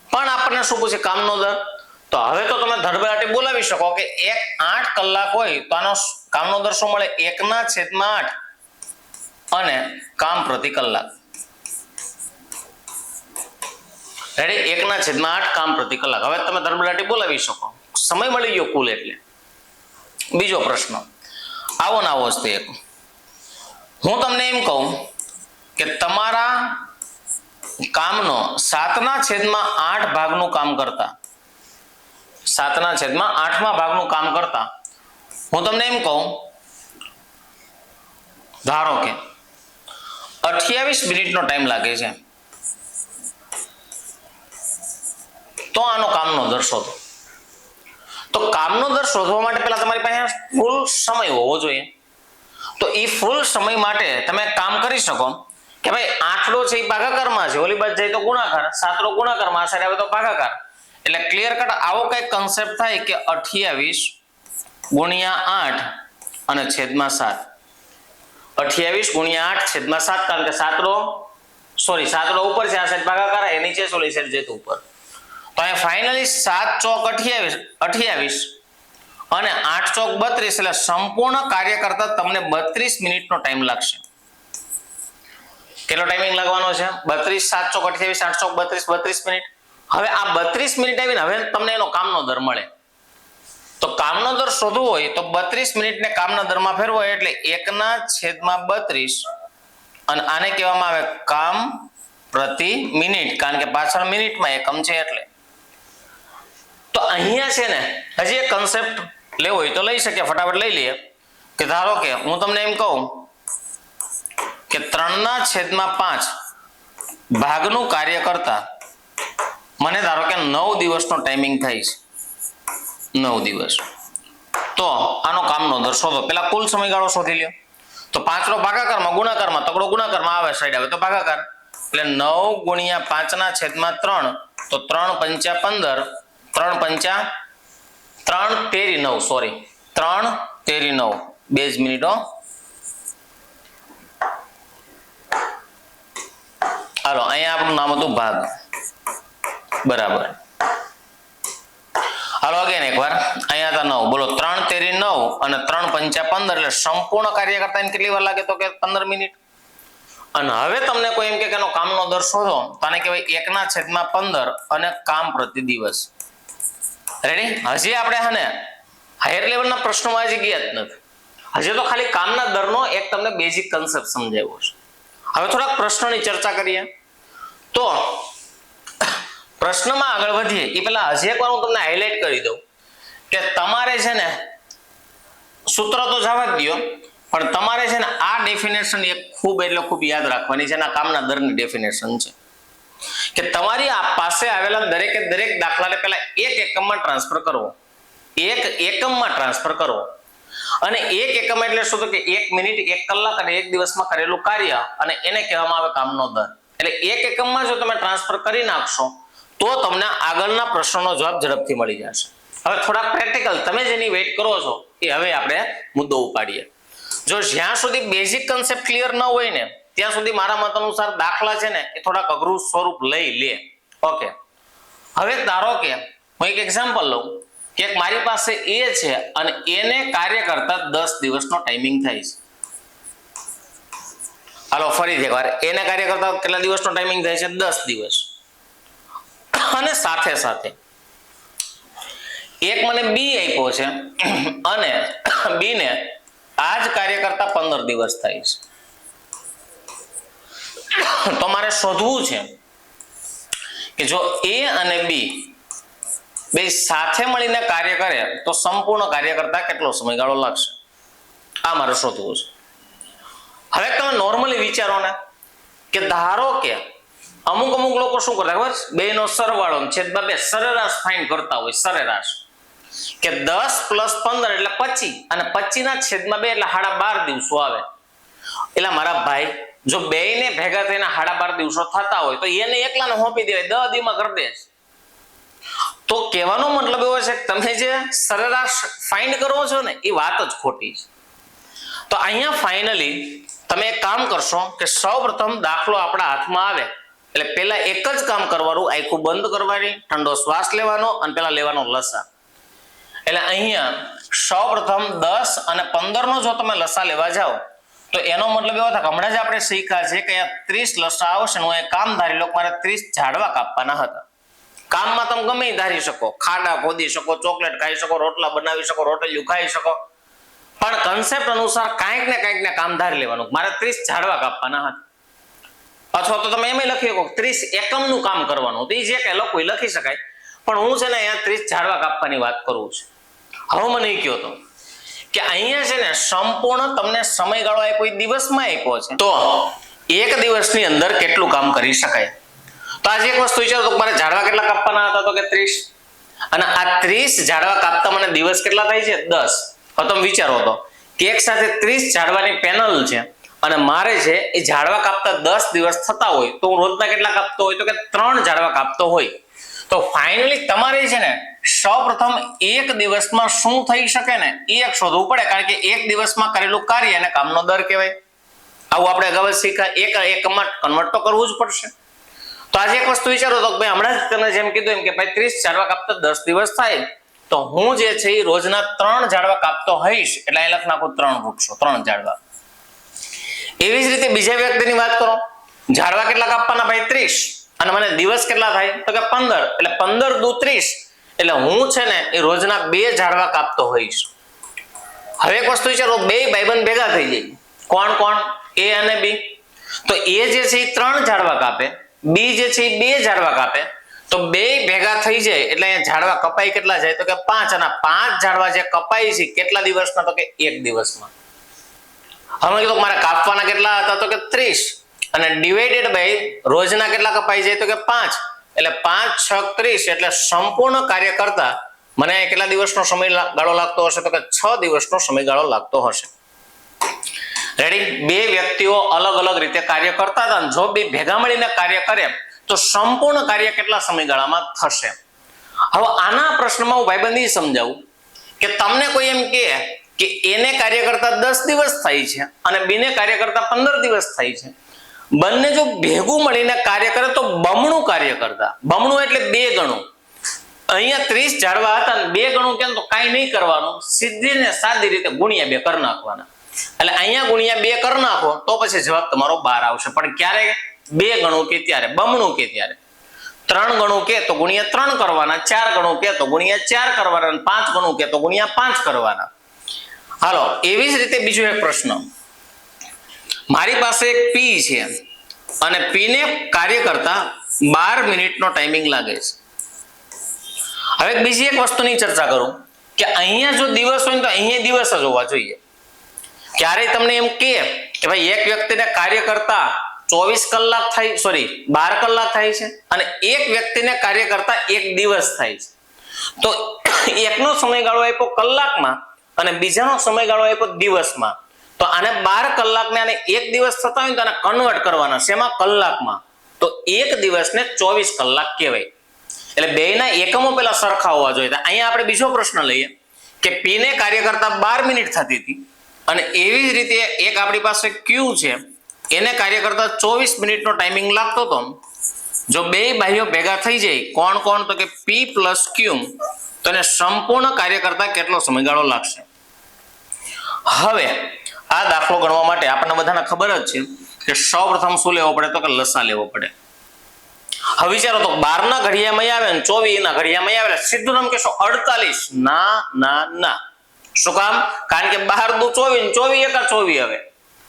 પણ આપણને શું પૂછે? કામનો દર. તો હવે તો તમે ધડબડાટી બોલાવી શકો કે 8 કલાક હોય તો આનો કામનો દર શું મળે? 1/8 અને કામ પ્રતિ કલાક. રેડી? 1/8 કામ પ્રતિ કલાક. હવે તમે ધડબડાટી બોલાવી શકો, સમય મળી ગયો કુલ. એટલે બીજો પ્રશ્ન આવો ને આવો જ એક, હું તમને એમ કહું કે તમારા કામનો 7/8 ભાગનું કામ કરતા, 7/8 ભાગનું કામ કરતા હું તમને એમ કહું, ધારો કે 28 મિનિટનો ટાઈમ લાગે છે. તો આનો કામનો દર શોધો. તો કામનો દર શોધવા માટે પહેલા તમારી પાસે ફૂલ સમય હોવો જોઈએ. તો એ ફૂલ સમય માટે તમે કામ કરી શકો કે ભાઈ આટલો છે એ ભાગાકારમાં છે, ઓલી બાજુ જાય તો ગુણાકાર, સાતડો ગુણાકારમાં, આ સાઈડ આવે તો ભાગાકાર. એટલે ક્લિયર કટ આવો કઈ કન્સેપ્ટ થાય કે 28 ગુણ્યા 8 અને છેદમાં 7. 28 ગુણ્યા 8 છેદમાં 7, કારણ કે સાતડો ઉપર છે, આ સાઈડ ભાગાકાર, એ નીચે ઓલી સાઈડ જતો ઉપર. તો અહીંયા ફાઇનલી 7 ચોક 28 અને 8 ચોક 32, એટલે સંપૂર્ણ કાર્ય કરતા તમને 32 મિનિટનો ટાઈમ લાગશે. કેટલો ટાઈમિંગ લાગવાનો છે? 32, 7 ચોક 28, 8 ચોક 32, 32 મિનિટ. હવે આ 32 મિનિટ આવીને હવે તમને એનો કામનો દર મળે. તો કામનો દર શોધવો હોય તો 32 મિનિટને કામના દરમાં ફેરવો એટલે 1/32, અને આને કહેવામાં આવે કામ પ્રતિ મિનિટ, કારણ કે પાછળ મિનિટમાં એકમ છે એટલે. તો અહીંયા છે ને હજી એક કન્સેપ્ટ લેવો હોય તો લઈ શકીએ, ફટાફટ લઈ લઈએ. કે ધારો કે હું તમને એમ કહું કે 3/5 ભાગનું કાર્ય કરતા મને ધારો કે 9 દિવસનો ટાઈમિંગ થાય છે, 9 દિવસ. તો આનો કામનો દર શોધો. પેલા કુલ સમયગાળો શોધી લ્યો. તો 5નો ભાગાકારમાં, ગુણાકારમાં, તગડો ગુણાકારમાં આવે, સાઈડ આવે તો ભાગાકાર. એટલે 9 ગુણ્યા 5/3, તો 3 પંચા 15, 3 પંચા 3 તેરી 9, સોરી 3 તેરી 9, 2 મિનિટો. હાલો, અહીંયા આપણું નામ હતું ભાગ, બરાબર. હાલો અગેન એકવાર, અહીંયા હતા 9, બોલો 3 તેરી 9 અને 3 પંચા 15, એટલે સંપૂર્ણ કાર્ય કરતા એને કેટલી વાર લાગે? તો કે 15 મિનિટ. અને હવે તમને કોઈ એમ કે એનો કામનો દર શોધો, તો આને કહેવાય 1/15 અને કામ પ્રતિ દિવસ. રેડી? હજી આપણે હાને હાયર લેવલના પ્રશ્નોમાં હજી ગયા જ નથી. હજી તો ખાલી કામના દરનો એક તમને બેઝિક કન્સેપ્ટ સમજાવ્યો છે. હવે થોડાક પ્રશ્નોની ચર્ચા કરીએ. તો પ્રશ્નમાં આગળ વધીએ એ પહેલા હજી એકવાર હું તમને હાઇલાઇટ કરી દઉં કે તમારે છે ને સૂત્ર તો જવા જ દો, પણ તમારે છે ને આ ડેફિનેશન એક ખૂબ એટલે ખૂબ યાદ રાખવાની છે. એના કામના દરની ડેફિનેશન છે કે તમારી આ પાસે આવેલા દરેકે દરેક દાખલાને પહેલા એક એકમમાં ટ્રાન્સફર કરવો, એક એકમમાં ટ્રાન્સફર કરવો. અને એક એકમ એટલે શું? તો કે 1 મિનિટ, 1 કલાક અને 1 દિવસમાં કરેલું કાર્ય, અને એને કહેવામાં આવે કામનો દર. એટલે એક એકમમાં જો તમે ટ્રાન્સફર કરી નાખશો તો તમને આગળના પ્રશ્નોનો જવાબ ઝડપથી મળી જશે. હવે થોડા પ્રેક્ટિકલ તમે જેની વેઇટ કરો છો એ હવે આપણે મુદ્દો ઉપાડીએ. જો જ્યાં સુધી બેઝિક કન્સેપ્ટ ક્લિયર ન હોય ને ત્યાં સુધી મારા મત અનુસાર દાખલા છે ને એ થોડાક અઘરું સ્વરૂપ લઈ લે. ઓકે, હવે ધારો કે હું એક એક્ઝામ્પલ લઉં કે મારી પાસે એ છે અને એને કાર્ય કરતા 10 દિવસનો ટાઈમિંગ થાય છે. હાલો ફરીથી એકવાર, એને કાર્ય કરતા કેટલા દિવસનો ટાઈમિંગ થાય છે? 10 દિવસ. અને સાથે સાથે એક મને બી આપ્યો છે અને બી ને આ જ કાર્ય કરતા 15 દિવસ થાય છે. તો મારે શોધવું છે કે જો એ અને બી બે સાથે મળીને કાર્ય કરે તો સંપૂર્ણ કાર્ય કરતા કેટલો સમયગાળો લાગશે, આ મારે શોધવું છે. હવે તમે નોર્મલી વિચારો ને કે ધારો કે અમુક લોકો શું કરતા ખબર? બેનો સરવાળો છેદમાં 2 સરેરાશ ફાઇન્ડ કરતા હોય. સરેરાશ કે 10 + 15 એટલે 25, અને 25 ના છેદમાં 2 એટલે 12.5 દિવસો આવે. એટલે મારા ભાઈ જો બેયને ભેગા થઈને 12.5 દિવસો થતા હોય તો એને એકલાને સોંપી દેવાય, 10 દીમાં કરી દે. તો કહેવાનો મતલબ એવો છે કે તમે જે સરેરાશ ફાઇન્ડ કરો છો ને એ વાત જ ખોટી છે. તો અહીંયા ફાઇનલી તમે એક કામ કરશો કે સૌપ્રથમ દાખલો આપણા હાથમાં આવે એટલે પહેલા એક જ કામ કરવાનું, આંખો બંધ કરવાની, ઠંડો શ્વાસ લેવાનો અને પેલા લેવાનો લસા. એટલે અહીંયા સૌપ્રથમ 10 અને 15 નો જો તમે લસા લેવા જાઓ તો એનો મતલબ એવો થાય કે હમણાં જ આપણે શીખ્યા છે કે અહીંયા 30 લસા આવશે. હું એક કામ ધારી લો, મારે 30 ઝાડવા કાપવાના હતા. કામમાં તમે ગમે ધારી શકો, ખાડા ખોદી શકો, ચોકલેટ ખાઈ શકો, રોટલા બનાવી શકો, રોટલીઓ ખાઈ શકો, પણ કન્સેપ્ટ અનુસાર કાંઈક ને કામ ધારી લેવાનું. મારે 30 ઝાડવા કાપવાના હતા. અથવા તો તમે એમ લખી શકો 30 એકમનું કામ કરવાનું, તો એ જે કઈ લખવું એ લખી શકાય. પણ હું છે ને અહીંયા 30 ઝાડવા કાપવાની વાત કરું છું. હવે મને એ કહો તો કે અહીંયા છે ને સંપૂર્ણ તમને સમયગાળો આપ્યો દિવસમાં આપ્યો છે, તો એક દિવસની અંદર કેટલું કામ કરી શકાય? તો આજે એક વસ્તુ વિચારો તો મારે ઝાડવા કેટલા કાપવાના હતા? તો કે 30. અને આ 30 ઝાડવા કાપતા મને દિવસ કેટલા થાય છે? 10. હવે તમે વિચારો તો કે એક સાથે 30 ઝાડવાની પેનલ છે અને મારે છે એ ઝાડવા કાપતા 10 દિવસ થતા હોય તો હું રોજના કેટલા કાપતો હોય? તો કે 3 ઝાડવા કાપતો હોય. તો ફાઇનલી તમારે છે ને સૌપ્રથમ એક દિવસમાં શું થઈ શકે ને એ એક શોધવું પડે, કારણ કે એક દિવસમાં કરેલું કાર્ય અને કામનો દર કહેવાય. આવું આપણે અગાઉ શીખ્યા. એકમાં કન્વર્ટ તો કરવું જ પડશે. તો આજે એક વસ્તુ વિચારો તો ભાઈ હમણાં જ તમને જેમ કીધું એમ કે ભાઈ 30 ઝાડવા કાપતા 10 દિવસ થાય તો હું જે છે એ રોજના 3 ઝાડવા કાપતો હઈશ એટલે અહીં લખ નાખું 3 વૃક્ષો, 3 ઝાડવા. એવી જ રીતે બીજા વ્યક્તિની વાત કરો, ઝાડવા કેટલા કાપવાના ભાઈ? 30. અને મને દિવસ કેટલા થાય? તો કે 15. એટલે 15 દુ 30 એટલે હું છે ને એ રોજના 2 ઝાડવા કાપતો હોઈશ. હવે એક વસ્તુ વિચારો, બે ભાઈબંધ ભેગા થઈ જાય. કોણ કોણ? એ અને બી. તો એ જે છે એ 3 ઝાડવા કાપે, બી જે છે એ 2 ઝાડવા કાપે. તો બે ભેગા થઈ જાય એટલે અહીંયા ઝાડવા કપાઈ કેટલા જાય? તો કે 5. અને 5 ઝાડવા જે કપાઈ છે કેટલા દિવસમાં? તો કે 1 દિવસમાં. હવે કીધું મારે કાપવાના કેટલા હતા? તો કે 30. અને ડિવાઇડેડ બાય રોજના કેટલા કપાઈ જાય? તો કે 5. એટલે 5 6 30 એટલે સંપૂર્ણ કાર્ય કરતા મને કેટલા દિવસનો સમયગાળો લાગતો હશે? તો કે 6 દિવસનો સમયગાળો લાગતો હશે. રેડી? બે વ્યક્તિઓ અલગ અલગ રીતે કાર્ય કરતા હતા અને જો બે ભેગા મળીને કાર્ય કરે તો સંપૂર્ણ કાર્ય કેટલા સમયગાળામાં થશે? હવે આના પ્રશ્નમાં હું ભાઈબંધી સમજાવું કે તમને કોઈ એમ કે એને કાર્ય કરતા 10 દિવસ થાય છે અને બીને કાર્ય કરતા 15 દિવસ થાય છે. બંને જો ભેગું મળીને કાર્ય કરે તો બમણું કાર્ય કરતા, બમણું એટલે 2 ગણું. અહીંયા 30 ઝાડવા હતા ને 2 ગણું કેમ? તો કાંઈ નહીં કરવાનું, સીધી ને સાદી રીતે ગુણ્યા 2 કરી નાખવાના. એટલે અહીંયા ગુણ્યા 2 કરી નાખો તો પછી જવાબ તમારો 12 આવશે. પણ ક્યારે? 2 ગણું કે ત્યારે, બમણું કે ત્યારે. 3 ગણું કે તો ગુણ્યા 3 કરવાના, 4 ગણું કે તો ગુણ્યા 4 કરવાના, 5 ગણું કે તો ગુણ્યા 5 કરવાના. હાલો, એવી જ રીતે બીજો એક પ્રશ્ન. મારી પાસે એક પી છે અને પી ને કાર્ય કરતા 12 મિનિટનો ટાઈમિંગ લાગે છે. હવે બીજી એક વસ્તુની ચર્ચા કરું કે અહીંયા જો દિવસ હોય તો અહીંયા દિવસ જ હોવા જોઈએ. ક્યારેય તમને એમ કે ભાઈ એક વ્યક્તિને કાર્ય કરતા 24 કલાક થાય, 12 કલાક થાય છે અને એક વ્યક્તિને કાર્ય કરતા 1 દિવસ થાય છે. તો એકનો સમયગાળો આપ્યો કલાકમાં અને બીજાનો સમયગાળો આપ્યો દિવસમાં. તો આને 12 કલાકને અને 1 દિવસ થતા હોય તો આને કન્વર્ટ કરવાના શેમાં? કલાકમાં. તો 1 દિવસને 24 કલાક કહેવાય. એટલે બેયના એકમો પેલા સરખા હોવા જોઈએ. અહીંયા આપણે બીજો પ્રશ્ન લઈએ કે પી ને કાર્ય કરતા 12 મિનિટ થતી હતી અને એવી જ રીતે એક આપણી પાસે ક્યુ છે, એને કાર્ય કરતા 24 મિનિટનો ટાઈમિંગ લાગતો હતો. જો બે ભાઈઓ ભેગા થઈ જાય, કોણ કોણ? તો કે પી પ્લસ ક્યુ, તો એને સંપૂર્ણ કાર્ય કરતા કેટલો સમયગાળો લાગશે? હવે આ દાખલો ગણવા માટે આપણને બધાને ખબર જ છે કે સૌપ્રથમ શું લેવો પડે? તો કે લસા લેવો પડે. હવે વિચારો તો 12 ના ઘડિયામાં આવે ને 24 ના ઘડિયામાં આવે, સીધું નામ કહેશો 48. ના ના ના. શું કામ? કારણ કે 12 દુ 24, 24 એકા 24 આવે,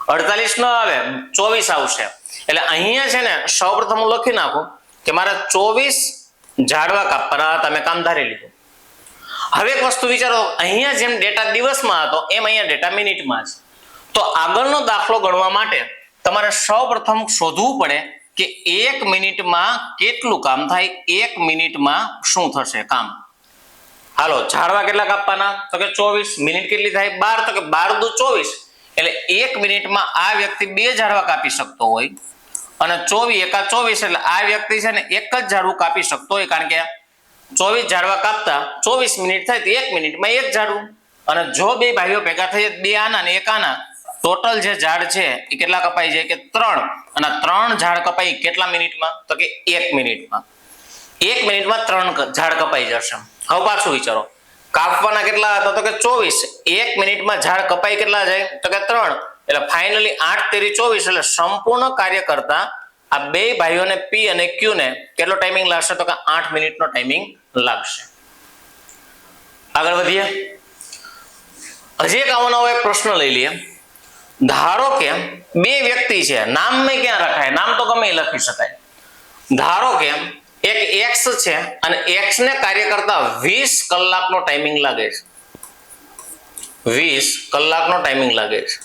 48 ન આવે, 24 આવશે. એટલે અહીંયા છે ને સૌપ્રથમ હું લખી નાખું કે મારા 24 ઝાડવા કાપવાના, તમે કામ ધારી લીધું. હવે એક વસ્તુ વિચારો, અહીંયા જેમ ડેટા દિવસમાં હતો એમ અહીંયા ડેટા મિનિટમાં છે. તો આગળનો દાખલો ગણવા માટે તમારે સૌપ્રથમ શોધવું પડે કે 1 મિનિટમાં કેટલું કામ થાય, 1 મિનિટમાં શું થશે કામ. હાલો, ઝાડવા કેટલા કાપવાના? તો કે 24. મિનિટ કેટલી થાય? 12. તો કે 12 દુ 24 એટલે 1 મિનિટમાં આ વ્યક્તિ 2 ઝાડવા કાપી શકતો હોય અને 24 એકા 24 એટલે આ વ્યક્તિ છે ને 1 જ ઝાડવું કાપી શકતો હોય, કારણ કે 24 ઝાડવા કાપતા 24 મિનિટ થાય તો 1 મિનિટમાં 1 ઝાડવું. અને જો બે ભાઈઓ ભેગા થઈ 2 આના ને 1 આના, ટોટલ જે ઝાડ છે એ કેટલા કપાઈ જાય? કે 3. અને 3 ઝાડ કપાઈ કેટલા મિનિટમાં? તો કે 1 મિનિટમાં. 1 મિનિટમાં 3 ઝાડ કપાઈ જશે. હવે પાછું વિચારો, કાપવાના કેટલા હતા? તો કે 24. 1 મિનિટમાં ઝાડ કપાઈ કેટલા જાય? તો કે 3. એટલે ફાઇનલી 8 તેરી 24 એટલે સંપૂર્ણ કાર્ય કરતા આ બે ભાઈઓને પી અને ક્યુ ને કેટલો ટાઈમિંગ લાગશે? તો કે 8 મિનિટનો ટાઈમિંગ લાગશે. આગળ વધીએ. હજી એક આવો નવો એક પ્રશ્ન લઈ લઈએ. ધારો કે બે વ્યક્તિ છે, નામ મેં ક્યાં રખાય? નામ તો ગમે લખી શકાય. ધારો કે એક x છે અને x ને કાર્ય કરતા 20 કલાકનો ટાઈમિંગ લાગે છે. 20 કલાકનો ટાઈમિંગ લાગે છે.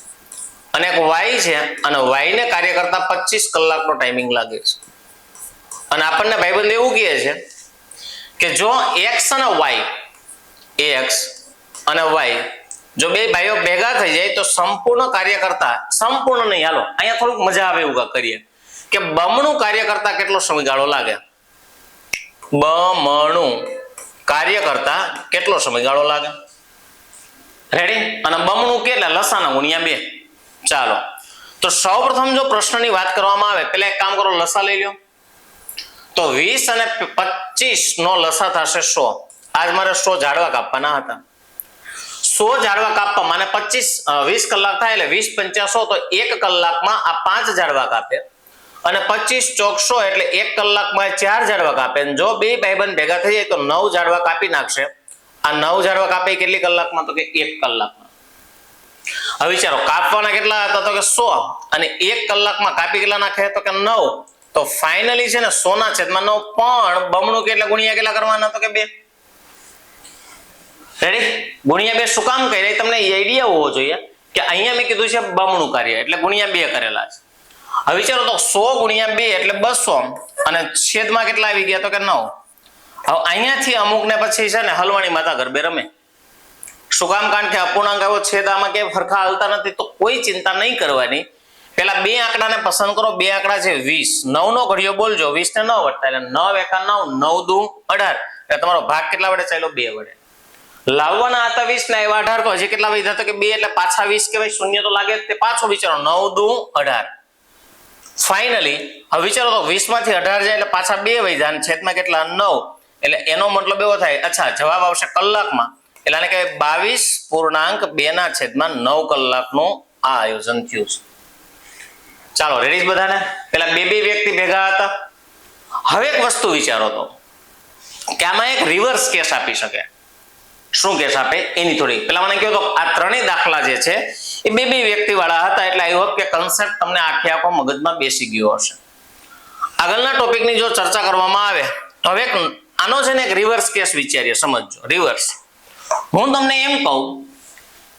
અને એક y છે અને y ને કાર્ય કરતા 25 કલાકનો ટાઈમિંગ લાગે છે. અને આપણને ભાઈબંધ એવું કહે છે કે જો x અને y, x અને y જો બે ભાઈઓ ભેગા થઈ જાય તો સંપૂર્ણ કાર્ય કરતા, સંપૂર્ણ નહીં, હાલો અહીંયા થોડુંક મજા આવે એવું કરીએ કે બમણું કાર્ય કરતા કેટલો સમયગાળો લાગે, બમણું કાર્ય કરતા કેટલો સમયગાળો લાગે. રેડી? અને બમણું કેટલા? લસાના ગુણ્યા 2. ચાલો તો સૌપ્રથમ જો પ્રશ્નની વાત કરવામાં આવે, પહેલા એક કામ કરો, લસા લઈ લો. તો 20 અને 25 નો લસા થશે 100. આજ મારે 100 ઝાડવા કાપવાના હતા. 100 ઝાડવા કાપવા મને 20 કલાક થાય એટલે 20 × 50 તો 1 કલાકમાં આ 5 ઝાડવા કાપે અને 25 ચોક 100 એટલે 1 કલાકમાં 4 ઝાડવા કાપે. જો બે ભાઈબંધ ભેગા થઈ જાય તો 9 ઝાડવા કાપી નાખશે. આ 9 ઝાડવા કાપે કેટલી કલાકમાં? તો કે 1 કલાકમાં. હવે વિચારો કાપવાના કેટલા હતા? તો કે 100 અને 1 કલાકમાં કાપી કેટલા નાખે? તો કે 9. તો ફાઇનલી છે ને 100 ના છેદમાં 9 પણ બમણું કેટલા ગુણ્યા કેટલા કરવાના? તો કે 2. રેડી? ગુણ્યા 2 શું કામ કર્યા? તમને આઈડિયા હોવો જોઈએ કે અહીંયા મેં કીધું છે બમણું કાર્ય એટલે ગુણ્યા 2 કરેલા છે. હવે વિચારો તો 100 ગુણ્યા 2 એટલે 200 અને છેદમાં કેટલા આવી ગયા? તો કે 9. હવે અહીંયાથી અમુક ને પછી છે ને હલવાણી માતા ગરબે રમે. શું કામ? કારણ કે અપૂર્ણાંક આવ્યો, છેદ આમાં કે ફરખા હાલતા નથી, તો કોઈ ચિંતા નહીં કરવાની. પેલા બે આંકડાને પસંદ કરો. બે આંકડા છે 20, 9 નો ઘડિયો બોલજો, 20 ને 9 વડતા એટલે 9 × 9, 9 દુ 18 એટલે તમારો ભાગ કેટલા વડે ચાલ્યો? 2 વડે. લાવવાના હતા 20 ને આવ્યા 18 તો હજી કેટલા વધ્યા? તો કે 2 એટલે પાછા 20 કહેવાય, શૂન્ય તો લાગે તે પાછો વિચારો 9 દુ 18. ફાઇનલી હવે વિચારો તો 20 માંથી 18 જાય એટલે પાછા 2 વધ્યા અને છેદમાં કેટલા? 9. એટલે એનો મતલબ એવો થાય, અચ્છા જવાબ આવશે કલાકમાં, એટલે આને કહેવાય 22.2 ના છેદમાં 9 કલાકનું આ આયોજન થયું છે. ચાલો રેડી બધાને? પેલા બે વ્યક્તિ ભેગા હતા. હવે એક વસ્તુ વિચારો તો કે આમાં એક રિવર્સ કેસ આપી શકે. શું કેસ આપે એની થોડી પેલા મને કહ્યું તો આ ત્રણેય દાખલા જે છે એ બે વ્યક્તિ વાળા હતા, એટલે આઈ હોપ કે કન્સેપ્ટ તમને આખો મગજમાં બેસી ગયો હશે. આગળના ટોપિકની જો ચર્ચા કરવામાં આવે તો હવે આનો છે ને એક રિવર્સ કેસ વિચારીએ. સમજો રિવર્સ. હું તમને એમ કહું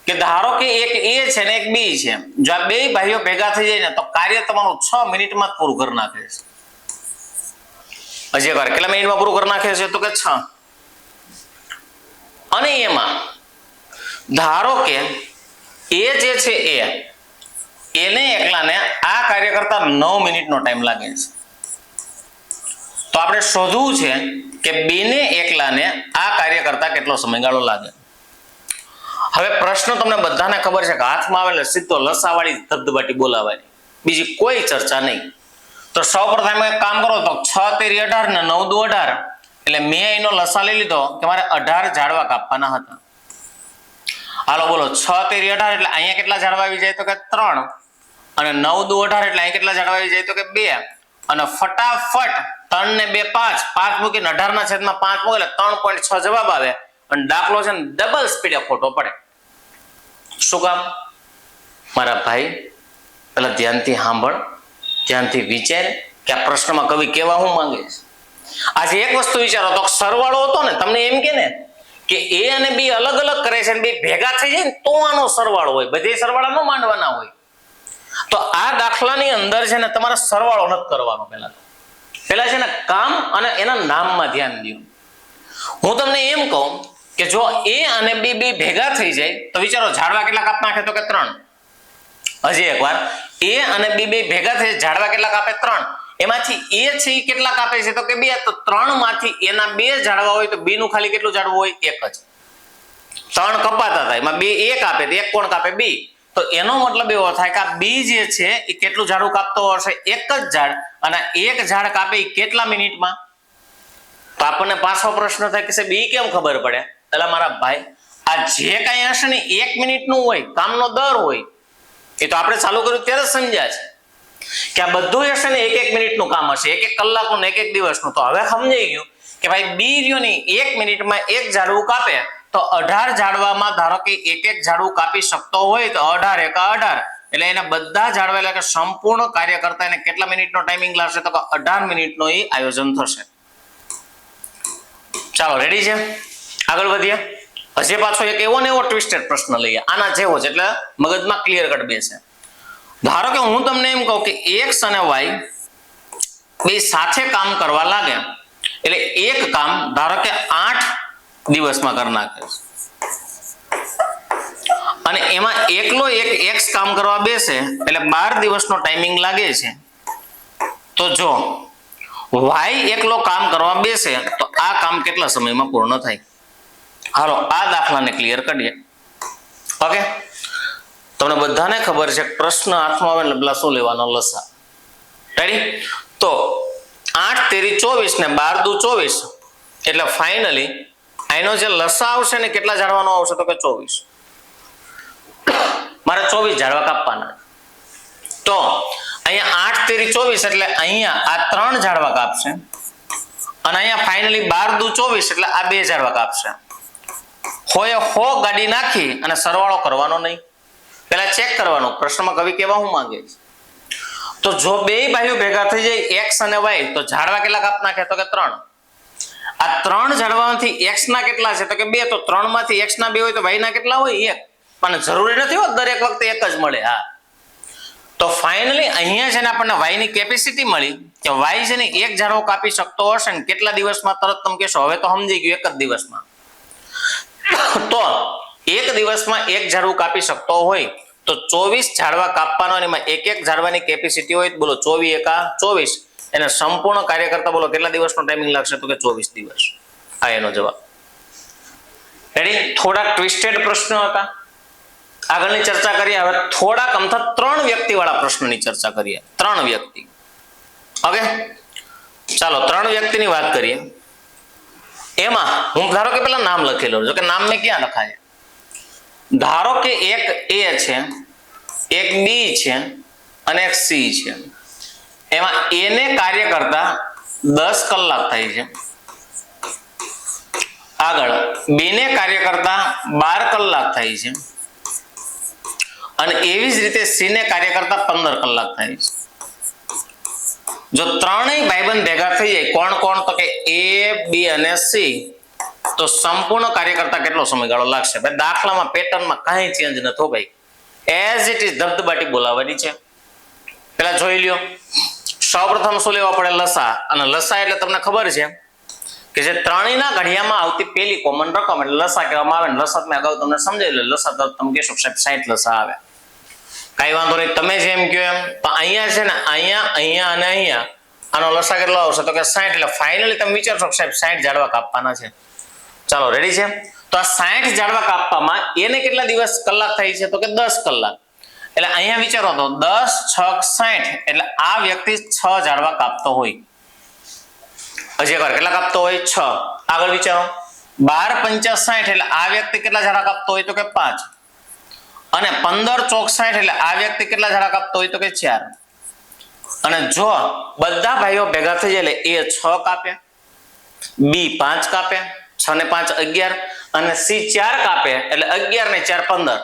કે ધારો કે એક એ છે ને એક બી છે. જો આ બે ભાઈઓ ભેગા થઈ જાય ને તો કાર્ય તમારું 6 મિનિટમાં જ પૂરું કરી નાખે છે. હજી એકવાર કેટલા મિનિટમાં પૂરું કરી નાખે છે? તો કે 6. અને એમાં ધારો કે એ જે છે એને એકલાને આ કાર્ય કરતા 9 મિનિટનો ટાઈમ લાગે છે. તો આપણે શોધવું છે કે બેને એકલાને આ કાર્ય કરતા કેટલો સમયગાળો લાગે. હવે પ્રશ્ન તમને બધાને ખબર છે કે હાથમાં આવે એટલે સીધો લસાવાળી ધબધબાટી બોલાવાની, બીજી કોઈ ચર્ચા નહીં. તો સૌપ્રથમ એક કામ કરો તો 6 તેરી 18 ને 9 દુ 18 એટલે મેં એનો લસા લઈ લીધો કે મારે 18 ઝાડવા કાપવાના હતા. હાલો બોલો 6 તેરી 18 એટલે અહીંયા કેટલા ઝાડવા આવી જાય? તો કે 3. અને 9 દુ 18 એટલે અહીંયા કેટલા ઝાડવા આવી જાય? તો કે 2. અને ફટાફટ 3 ને 2 5, 5 મૂકીને 18 ના છેદમાં 5 મૂકે એટલે 3.6 જવાબ આવે. અને દાખલો છે ને ડબલ સ્પીડે ખોટો પડે. શું કામ? મારા ભાઈ પેલા ધ્યાનથી સાંભળ, ધ્યાનથી વિચાર કે આ પ્રશ્નમાં કવિ કેવા હું માંગે છે. આજે એક વસ્તુ વિચારો તો સરવાળો હતો ને, તમને એમ કે એ અને બી અલગ અલગ કરે છે બે ભેગા થઈ જાય ને તો આનો સરવાળો હોય, બધે સરવાળા ન માંડવાના હોય. તો આ દાખલાની અંદર છે ને તમારે સરવાળો નથી કરવાનો. પેલા છે ને કામ અને એના નામમાં ધ્યાન દો. હું તમને એમ કહું કે જો એ અને બી બે ભેગા થઈ જાય તો વિચારો ઝાડવા કેટલા કાપ નાખે? તો કે 3. હજી એકવાર એ અને બી બે ભેગા થઈ ઝાડવા કેટલા કાપે? 3. એમાંથી એ છે એ કેટલા કાપે છે? તો કે 2. તો 3 માંથી એના 2 ઝાડવા હોય તો બી નું ખાલી કેટલું ઝાડવું હોય? 1 જ. 3 કપાતા થાય એમાં 2 1 કાપે તો 1 કોણ કાપે? બી. તો એનો મતલબ એવો થાય કે આ બી જે છે એ કેટલું ઝાડવું કાપતો હશે? 1 જ ઝાડ. અને 1 ઝાડ કાપે એ કેટલા મિનિટમાં? તો આપણને પાછો પ્રશ્ન થાય કે બી કેમ ખબર પડે? એટલે મારા ભાઈ આ જે કઈ હશે ને 1 મિનિટનું હોય, કામનો દર હોય, એ તો આપણે ચાલુ કર્યું ત્યારે સમજ્યા છે કે આ બધું હશે ને 1 મિનિટનું કામ હશે, 1 કલાકનું, 1 દિવસનું. તો હવે સમજાઈ ગયું કે ભાઈ બી રહ્યોની 1 મિનિટમાં 1 ઝાડવું કાપે તો 18 ઝાડવામાં ધારો કે 1 ઝાડવું કાપી શકતો હોય તો 18 × 18 એટલે એના બધા ઝાડવા એટલે કે સંપૂર્ણ કાર્ય કરતા એને કેટલા મિનિટનો ટાઈમિંગ લાગશે? તો 18 મિનિટનો એ આયોજન થશે. ચાલો રેડી છે? આગળ વધીએ. હજી પાછો એક એવો ને એવો ટ્વિસ્ટેડ પ્રશ્ન લઈએ, આના જેવો જ, એટલે મગજમાં ક્લિયર કટ બેસે. ધારો કે હું તમને એમ કહું કે x અને y બે સાથે કામ કરવા લાગે એટલે એક કામ ધારો કે 8 દિવસમાં કરી નાખે છે અને એમાં એકલો એક x કામ કરવા બેસે એટલે 12 દિવસનો ટાઈમિંગ લાગે છે. તો જો y એકલો કામ કરવા બેસે તો આ કામ કેટલા સમયમાં પૂર્ણ થાય? હાલો આ દાખલાને ક્લિયર કરીએ. ઓકે, તમને બધાને ખબર છે પ્રશ્ન હાથમાં આવે એટલે પેલા શું લેવાનો? લસા. રેડી? તો 8 તેરી 24 ને 12 દુ 24 એટલે ફાઇનલી આનો જે લસા આવશે ને કેટલા જાણવાનો આવશે? તો કે 24. મારે 24 ઝાડવા કાપવાના. તો અહીંયા 8 તેરી 24 એટલે અહીંયા આ 3 ઝાડવા કાપશે અને અહીંયા ફાઇનલી 12 દુ 24 એટલે આ 2 ઝાડવા કાપશે. હોય હો ગાડી નાખી અને સરવાળો કરવાનો નહીં, પેલા ચેક કરવાનું પ્રશ્નમાં કવિ કેવા હું માંગે છે. તો જો બે ભાઈઓ ભેગા થઈ જાય x અને y તો ઝાડવા કેટલા કાપ નાખે? તો કે 3. આ 3 ઝાડવામાંથી x ના કેટલા છે? તો કે 2. તો 3 માંથી x ના 2 હોય તો y ના કેટલા હોય? 1. પણ જરૂરી નથી હોત દરેક વખતે એક જ મળે. હા, તો ફાઇનલી અહીંયા છે ને આપણને y ની કેપેસિટી મળી કે y છે ને એક ઝાડવો કાપી શકતો હશે ને કેટલા દિવસમાં? તરત તમે કહેશો હવે તો સમજી ગયું, એક જ દિવસમાં. તો એક દિવસમાં એક ઝાડવું કાપી શકતો હોય તો 24 ઝાડવા કાપવાનો અને એમાં એક એક ઝાડવાની કેપેસિટી હોય. બોલો 24 એકા 24 એને સંપૂર્ણ કાર્ય કરતા બોલો કેટલા દિવસનો ટાઈમિંગ લાગશે? તો કે 24 દિવસ. આ એનો જવાબ. રેડી? થોડાક ટ્વિસ્ટેડ પ્રશ્નો હતા, આગળની ચર્ચા કરીએ. હવે થોડાક અમથા 3 વ્યક્તિ વાળા પ્રશ્નની ચર્ચા કરીએ. 3 વ્યક્તિ. ઓકે, ચાલો 3 વ્યક્તિની વાત કરીએ. એમાં હું ધારો કે પેલા નામ લખેલો, જો કે નામ મેં ક્યાં લખાય? ધારો કે એક A છે, એક B છે અને એક C છે. એમાં A ને કાર્ય કરતા 10 કલાક થાય છે. આગળ B ને કાર્ય કરતા 12 કલાક થાય છે અને એવી જ રીતે C ને કાર્ય કરતા 15 કલાક થાય છે. જો ત્રણેય ભાઈબંધ ભેગા થઈ જાય કોણ કોણ? તો કે A, B અને C, તો સંપૂર્ણ કાર્ય કરતા કેટલો સમયગાળો લાગશે? ભાઈ દાખલામાં પેટર્નમાં કાંઈ ચેન્જ નતો ભાઈ, એઝ ઇટ ઇઝ ધબધબાટી બોલાવવાની છે. પેલા જોઈ લ્યો, સૌપ્રથમ શું લેવા પડે? લસા. અને લસા એટલે તમને ખબર છે કે જે ત્રણેયના ઘડિયામાં આવતી પેલી કોમન રકમ એટલે લસા કહેવામાં આવે. લસા મેં અગાઉ તમને સમજાવી લે. લસા તો તમે કહેશો સાહેબ 60 લસા આવે. કઈ વાંધો નહીં, તમે જેમ કહો એમ. તો અહીંયા છે ને અહીંયા અને અહીંયા આનો લસા કેટલો આવશે? તો કે 60. એટલે ફાઇનલી તમે વિચારશો સાહેબ 60 ઝાડવા કાપવાના છે. ચાલો રેડી છે? તો આ 60 ઝાડવા કાપવામાં એને કેટલા દિવસ કલાક થાય છે? તો કે 10 કલાક. એટલે અહીંયા વિચારો તો 10 6 60 એટલે આ વ્યક્તિ 6 ઝાડવા કાપતો હોય. હજી એકવાર કેટલા કાપતો હોય? 6. આગળ વિચારો 12 5 60 એટલે આ વ્યક્તિ કેટલા ઝાડવા કાપતો હોય? તો કે 5. અને 15 ચોક 60 એટલે આ વ્યક્તિ કેટલા ઝાડા કાપતો હોય? તો કે 4. અને જો બધા ભાઈઓ ભેગા થઈ જાય એટલે A 6 કાપે, B 5 કાપે, 6 ને 5 11 અને C 4 કાપે એટલે 11 ને 4 15.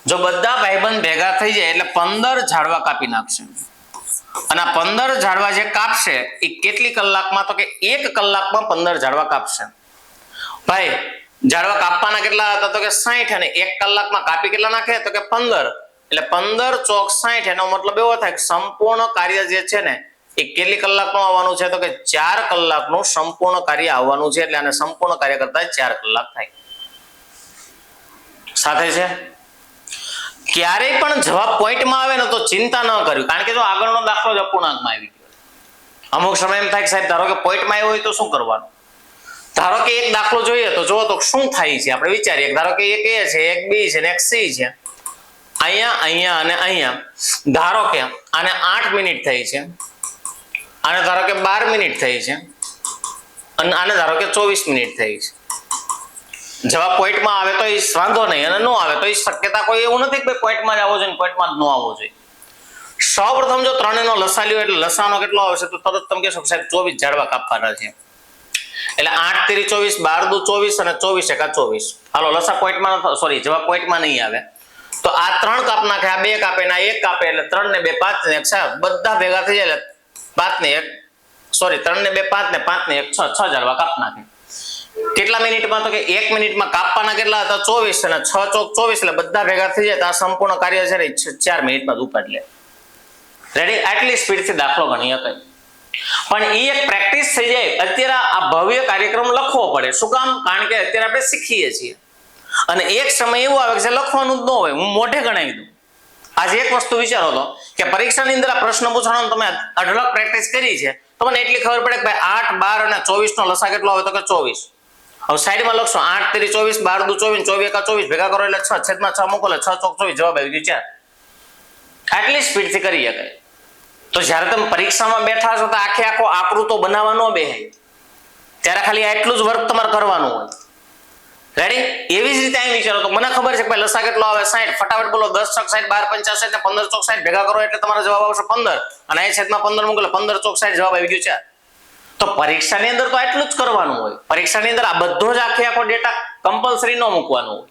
જો બધા ભાઈબંધ ભેગા થઈ જાય એટલે 15 ઝાડવા કાપી નાખશે. અને આ 15 ઝાડવા જે કાપશે એ કેટલી કલાકમાં? તો કે 1 કલાકમાં 15 ઝાડવા કાપશે. ભાઈ ઝાડવા કાપવાના કેટલા હતા? તો કે 60 અને 1 કલાકમાં કાપી કેટલા નાખે? તો કે 15. એટલે 15 ચોક 60 એનો મતલબ એવો થાય કે સંપૂર્ણ કાર્ય જે છે ને એ કેટલી કલાકનું આવવાનું છે? તો કે 4 કલાકનું સંપૂર્ણ કાર્ય આવવાનું છે. એટલે આને સંપૂર્ણ કાર્ય કરતા 4 કલાક થાય. સાથે છે? ક્યારેય પણ જવાબ પોઈન્ટમાં આવે ને તો ચિંતા ન કરવી, કારણ કે જો આગળનો દાખલો જ અપૂર્ણાંકમાં આવી ગયો. અમુક સમય એમ થાય કે સાહેબ ધારો કે પોઈન્ટમાં આવ્યો હોય તો શું કરવાનું? ધારો કે એક દાખલો જોઈએ તો જુઓ તો શું થાય છે આપણે વિચારીએ. ધારો કે એક A છે, એક B છે ને એક C છે. અહીંયા અને અહીંયા ધારો કે આને 8 મિનિટ થઈ છે, આને ધારો કે 12 મિનિટ થઈ છે અને આને ધારો કે 24 મિનિટ થઈ છે. જવાબ પોઈન્ટમાં આવે તો એ વાંધો નહીં અને ન આવે તો એ શક્યતા કોઈ એવું નથી કે પોઈન્ટમાં જ આવવો જોઈએ પોઈન્ટમાં જ ન આવવો જોઈએ. સૌપ્રથમ જો ત્રણેયનો લસા લ્યો એટલે લસાનો કેટલો આવશે? તો તરત તમે કહેશો સાહેબ 24 ઝાડવા કાપવાના છે. એટલે 8 તેરી 24, 12 દુ 24 અને 24 એકા 24. હાલો લસા પોઈન્ટમાં, સોરી જવાબ પોઈન્ટમાં નહીં આવે. તો આ 3 કાપ નાખે, આ 2 કાપે ને આ 1 કાપે એટલે 3 ને 2 5 ને 1 6 બધા ભેગા થઈ જાય એટલે 5 ને 1 સોરી 3 ને 2 5 ને 5 ને 1 6 ઝાડવા કાપ નાખે. કેટલા મિનિટમાં? તો કે 1 મિનિટમાં. કાપવાના કેટલા હતા? 24 અને 6 ચોક 24 એટલે બધા ભેગા થઈ જાય તો આ સંપૂર્ણ કાર્ય છે 4 મિનિટમાં જ ઉપાડી લે. રેડી? આટલી સ્પીડથી દાખલો ગણી શકાય. પણ એ એક પ્રેક્ટિસ થઈ જાય. અત્યારે આ ભવ્ય કાર્યક્રમ લખવો પડે. શું કામ? કારણ કે અત્યારે આપણે શીખીએ છીએ અને એક સમય એવો આવે કે લખવાનું જ ન હોય, હું મોઢે ગણાવી દઉં. આજે એક વસ્તુ વિચારો તો કે પરીક્ષાની અંદર આ પ્રશ્ન પૂછવાનો તમે અઢળક પ્રેક્ટિસ કરી છે તો મને એટલી ખબર પડે કે ભાઈ 8, 12 અને 24 નો લસા કેટલો આવે તો કે 24. હવે સાઈડમાં લખશો 8 તેરી 24, 12 દુ 24, 24 એકા 24 ભેગા કરો એટલે 6 છેદમાં 6 મૂકો એટલે 6 ચોક 24 જવાબ આવી ગયો 4. આટલી સ્પીડથી કરી શકાય. તો જ્યારે તમે પરીક્ષામાં બેઠા છો તો આખે આખો આકૃતો બનાવવા ન બેહાય, ત્યારે ખાલી આટલું જ વર્ક તમારે કરવાનું હોય. રેડી? એવી જ રીતે અહીં વિચારો તો મને ખબર છે કે ભાઈ લસા કેટલો આવે 60. ફટાફટ બોલો 10 ચોક 60, 12 પંચા 60 ને 15 ચોક 60 ભેગા કરો એટલે તમારો જવાબ આવશે 15 અને અહીં છેદમાં 15 મૂકો એટલે 15 ચોક 60 જવાબ આવી ગયો 4. તો પરીક્ષાની અંદર તો આટલું જ કરવાનું હોય. પરીક્ષાની અંદર આ બધો જ આખે આખો ડેટા કમ્પલસરી ન મૂકવાનો હોય.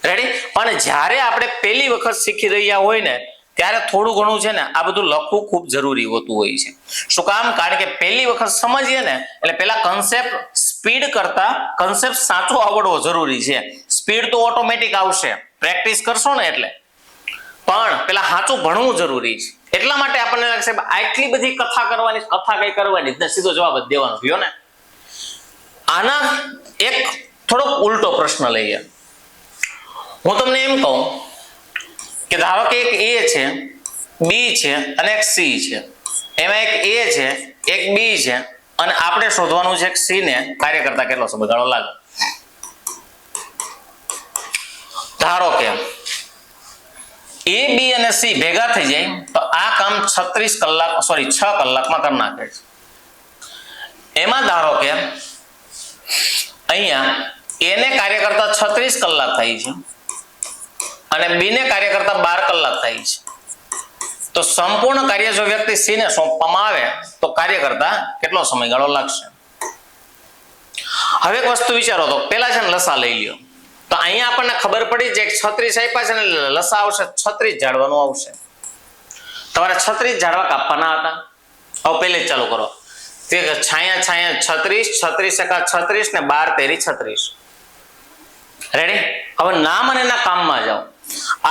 રેડી? પણ જ્યારે આપણે પહેલી વખત શીખી રહ્યા હોય ને ત્યારે થોડું ઘણું છે ને આ બધું લખવું ખૂબ જરૂરી હોતું હોય છે. શું કામ? કારણ કે પહેલી વખત સમજીએ ને એટલે પેલા કન્સેપ્ટ સ્પીડ કરતા કન્સેપ્ટ સાચો આવડવો જરૂરી છે. સ્પીડ તો ઓટોમેટિક આવશે પ્રેક્ટિસ કરશો ને એટલે, પણ પેલા સાચું ભણવું જરૂરી છે. એટલા માટે આપણને લાગશે આટલી બધી કથા કરવાની, કથા કઈ કરવાની જ સીધો જવાબ જ દેવાનો થયો ને. આના એક થોડોક ઉલટો પ્રશ્ન લઈએ. હું તમને એમ કહું કે ધારો કે એક A છે, B છે અને એક C છે. એમાં એક A છે, એક B છે અને આપણે શોધવાનું છે કે C ને કાર્ય કરતા કેટલો સમયગાળો લાગે. ધારો કે A, B અને C ભેગા થઈ જાય તો આ કામ 6 કલાકમાં કરી નાખે છે. એમાં ધારો કે અહીંયા A ને કાર્ય કરતા 36 કલાક થાય છે અને B ને કાર્ય કરતા 12 કલાક થાય છે. તો સંપૂર્ણ કાર્ય જો વ્યક્તિ C ને સોંપવામાં આવે તો કાર્ય કરતા કેટલો સમયગાળો લાગશે? હવે એક વસ્તુ વિચારો તો પેલા છે ને લસા લઈ લ્યો. તો અહીંયા આપણને ખબર પડી છે 36 આપ્યા છે ને લસા આવશે 36 ઝાડવાનું આવશે. તમારે 36 ઝાડવા કાપવાના હતા. હવે પહેલે જ ચાલુ કરો. છાયા 36, 36 એકા 36 ને 12 તેરી 36. રેડી? હવે નામ અને એના કામમાં જાઓ.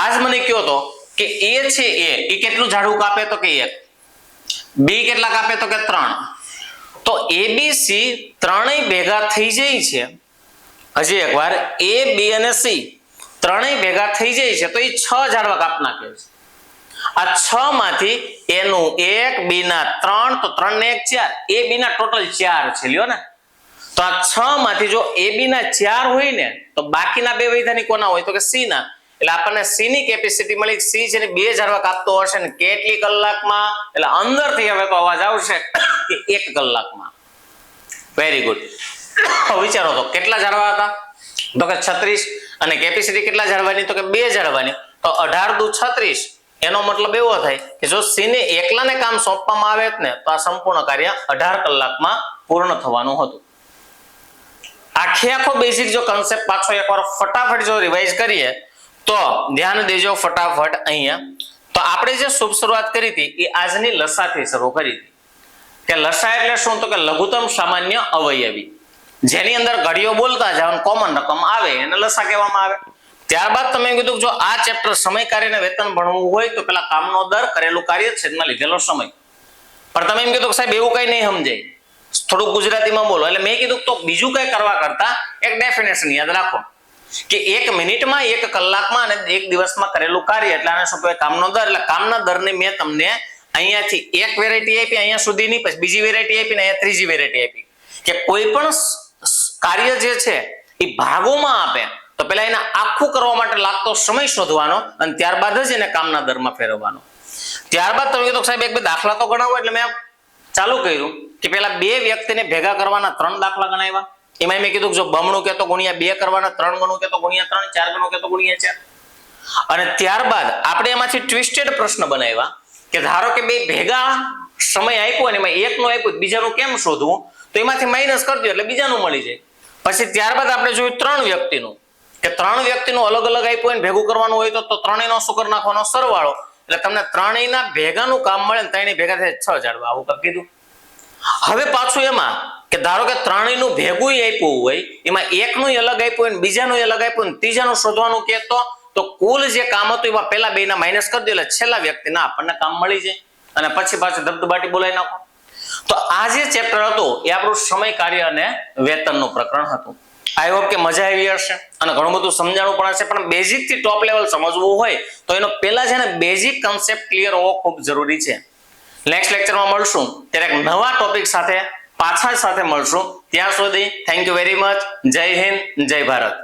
આજ મને કયો તો કે A છે, એ કેટલું ઝાડવું કાપે તો કે 1, B કેટલા કાપે તો કે 3. તો ABC ત્રણેય ભેગા થઈ જાય છે. હજી એકવાર A, B અને C ત્રણેય ભેગા થઈ જાય છે તો એ 6 ઝાડવા કાપ નાખે છે. આ 6 માંથી A નું 1, B ના 3, તો 3 ને 1 4, A, B ના ટોટલ 4 છે. લ્યો ને, તો આ 6 માંથી જો A, B ના 4 હોય ને તો બાકીના બે વૈધાનિક કોના હોય તો કે C ના. એટલે આપણને C ની કેપેસિટી મળી. C છે ને 2 ઝાડવા કાપતો હશે ને કેટલી કલાકમાં? એટલે અંદરથી હવે તો અવાજ આવશે કે 1 કલાકમાં. Very good. વિચારો તો કેટલા ઝાડવા હતા તો કે 36 અને કેપેસિટી કેટલા ઝાડવાની તો કે 2 ઝાડવાની. તો 18 દુ 36. એનો મતલબ એવો થાય કે જો C ને એકલાને કામ સોંપવામાં આવે ને તો આ સંપૂર્ણ કાર્ય 18 કલાકમાં પૂર્ણ થવાનું હતું. આખે આખો બેઝિક જો કન્સેપ્ટ પાછો એકવાર ફટાફટ જો રિવાઇઝ કરીએ તો ધ્યાન દેજો ફટાફટ. અહીંયા તો આપણે જે શુભ શરૂઆત કરી હતી એ આજની લસાથી શરૂ કરી હતી કે લસા એટલે શું તો કે લઘુત્તમ સામાન્ય અવયવી, જેની અંદર ઘડીઓ બોલતા જાવ કોમન રકમ આવે એને લસા કહેવામાં આવે. ત્યારબાદ તમે કીધું જો આ ચેપ્ટર સમય કાર્યને વેતન ભણવું હોય તો પેલા કામનો દર, કરેલું કાર્ય, છેદમાં લીધેલો સમય. પણ તમે એમ કીધું કે સાહેબ એવું કઈ નહીં સમજાય, થોડુંક ગુજરાતીમાં બોલો. એટલે મેં કીધું તો બીજું કઈ કરવા કરતા એક ડેફિનેશન યાદ રાખો કે 1 મિનિટમાં, 1 કલાકમાં અને 1 દિવસમાં કરેલું કાર્ય એટલે આને શું કહેવાય? કામનો દર. એટલે કામના દરને મેં તમને અહીંયાથી એક વેરાયટી આપી, અહીંયા સુધીની, પછી બીજી વેરાયટી આપી ને અહીંયા ત્રીજી વેરાયટી આપી કે કોઈ પણ કાર્ય જે છે એ ભાગોમાં આપે તો પેલા એને આખું કરવા માટે લાગતો સમય શોધવાનો અને ત્યારબાદ જ એને કામના દરમાં ફેરવવાનો. ત્યારબાદ તમે કીધું સાહેબ એક બે દાખલા તો ગણાવો. એટલે મેં ચાલુ કર્યું કે પેલા 2 વ્યક્તિને ભેગા કરવાના 3 દાખલા ગણાવ્યા. એમાં મેં કીધું જો બમણું કે તો ગુણ્યા 2 કરવાના, 3 ગણું કે તો ગુણ્યા 3, 4 ગણું કે તો ગુણ્યા 4. અને ત્યારબાદ આપણે એમાંથી ટ્વિસ્ટેડ પ્રશ્ન બનાવ્યા કે ધારો કે 2 ભેગા સમય આપ્યો અને એમાં એકનું આપ્યું બીજાનું કેમ શોધવું? તો એમાંથી માઇનસ કરી દો એટલે બીજાનું મળી જાય. પછી ત્યારબાદ આપણે જોયું 3 વ્યક્તિનું કે 3 વ્યક્તિનું અલગ અલગ આપ્યું હોય ભેગું કરવાનું હોય તો ત્રણેયનો શું કરી નાખવાનો? સરવાળો. એટલે તમને ત્રણેયના ભેગાનું કામ મળે ને ત્રણેય ભેગા થાય 6 ઝાડવા. આવું કઈ કીધું. હવે પાછું એમાં કે ધારો કે ત્રણેયનું ભેગું આપ્યું હોય એમાં એકનું અલગ આપ્યું હોય બીજાનું અલગ આપ્યું ને ત્રીજાનું શોધવાનું કહેતો તો કુલ જે કામ હતું એમાં પેલા બેના માઇનસ કરી દો એટલે છેલ્લા વ્યક્તિના આપણને કામ મળી જાય અને પછી પાછું ધબધબાટી બોલાવી નાખો. તો આ જે ચેપ્ટર હતું એ આપણું સમય કાર્ય અને વેતનનું પ્રકરણ હતું. આઈ હોપ કે મજા આવી હશે અને ઘણું બધું સમજાણું પણ હશે. પણ બેઝિક થી ટોપ લેવલ સમજવું હોય તો એનો પહેલા છે ને બેઝિક કન્સેપ્ટ ક્લિયર હોવો ખૂબ જરૂરી છે. નેક્સ્ટ લેક્ચરમાં મળશું ત્યારે એક નવા ટોપિક સાથે પાછા મળશું. ત્યાં સુધી થેન્ક યુ વેરી મચ. જય હિન્દ, જય ભારત.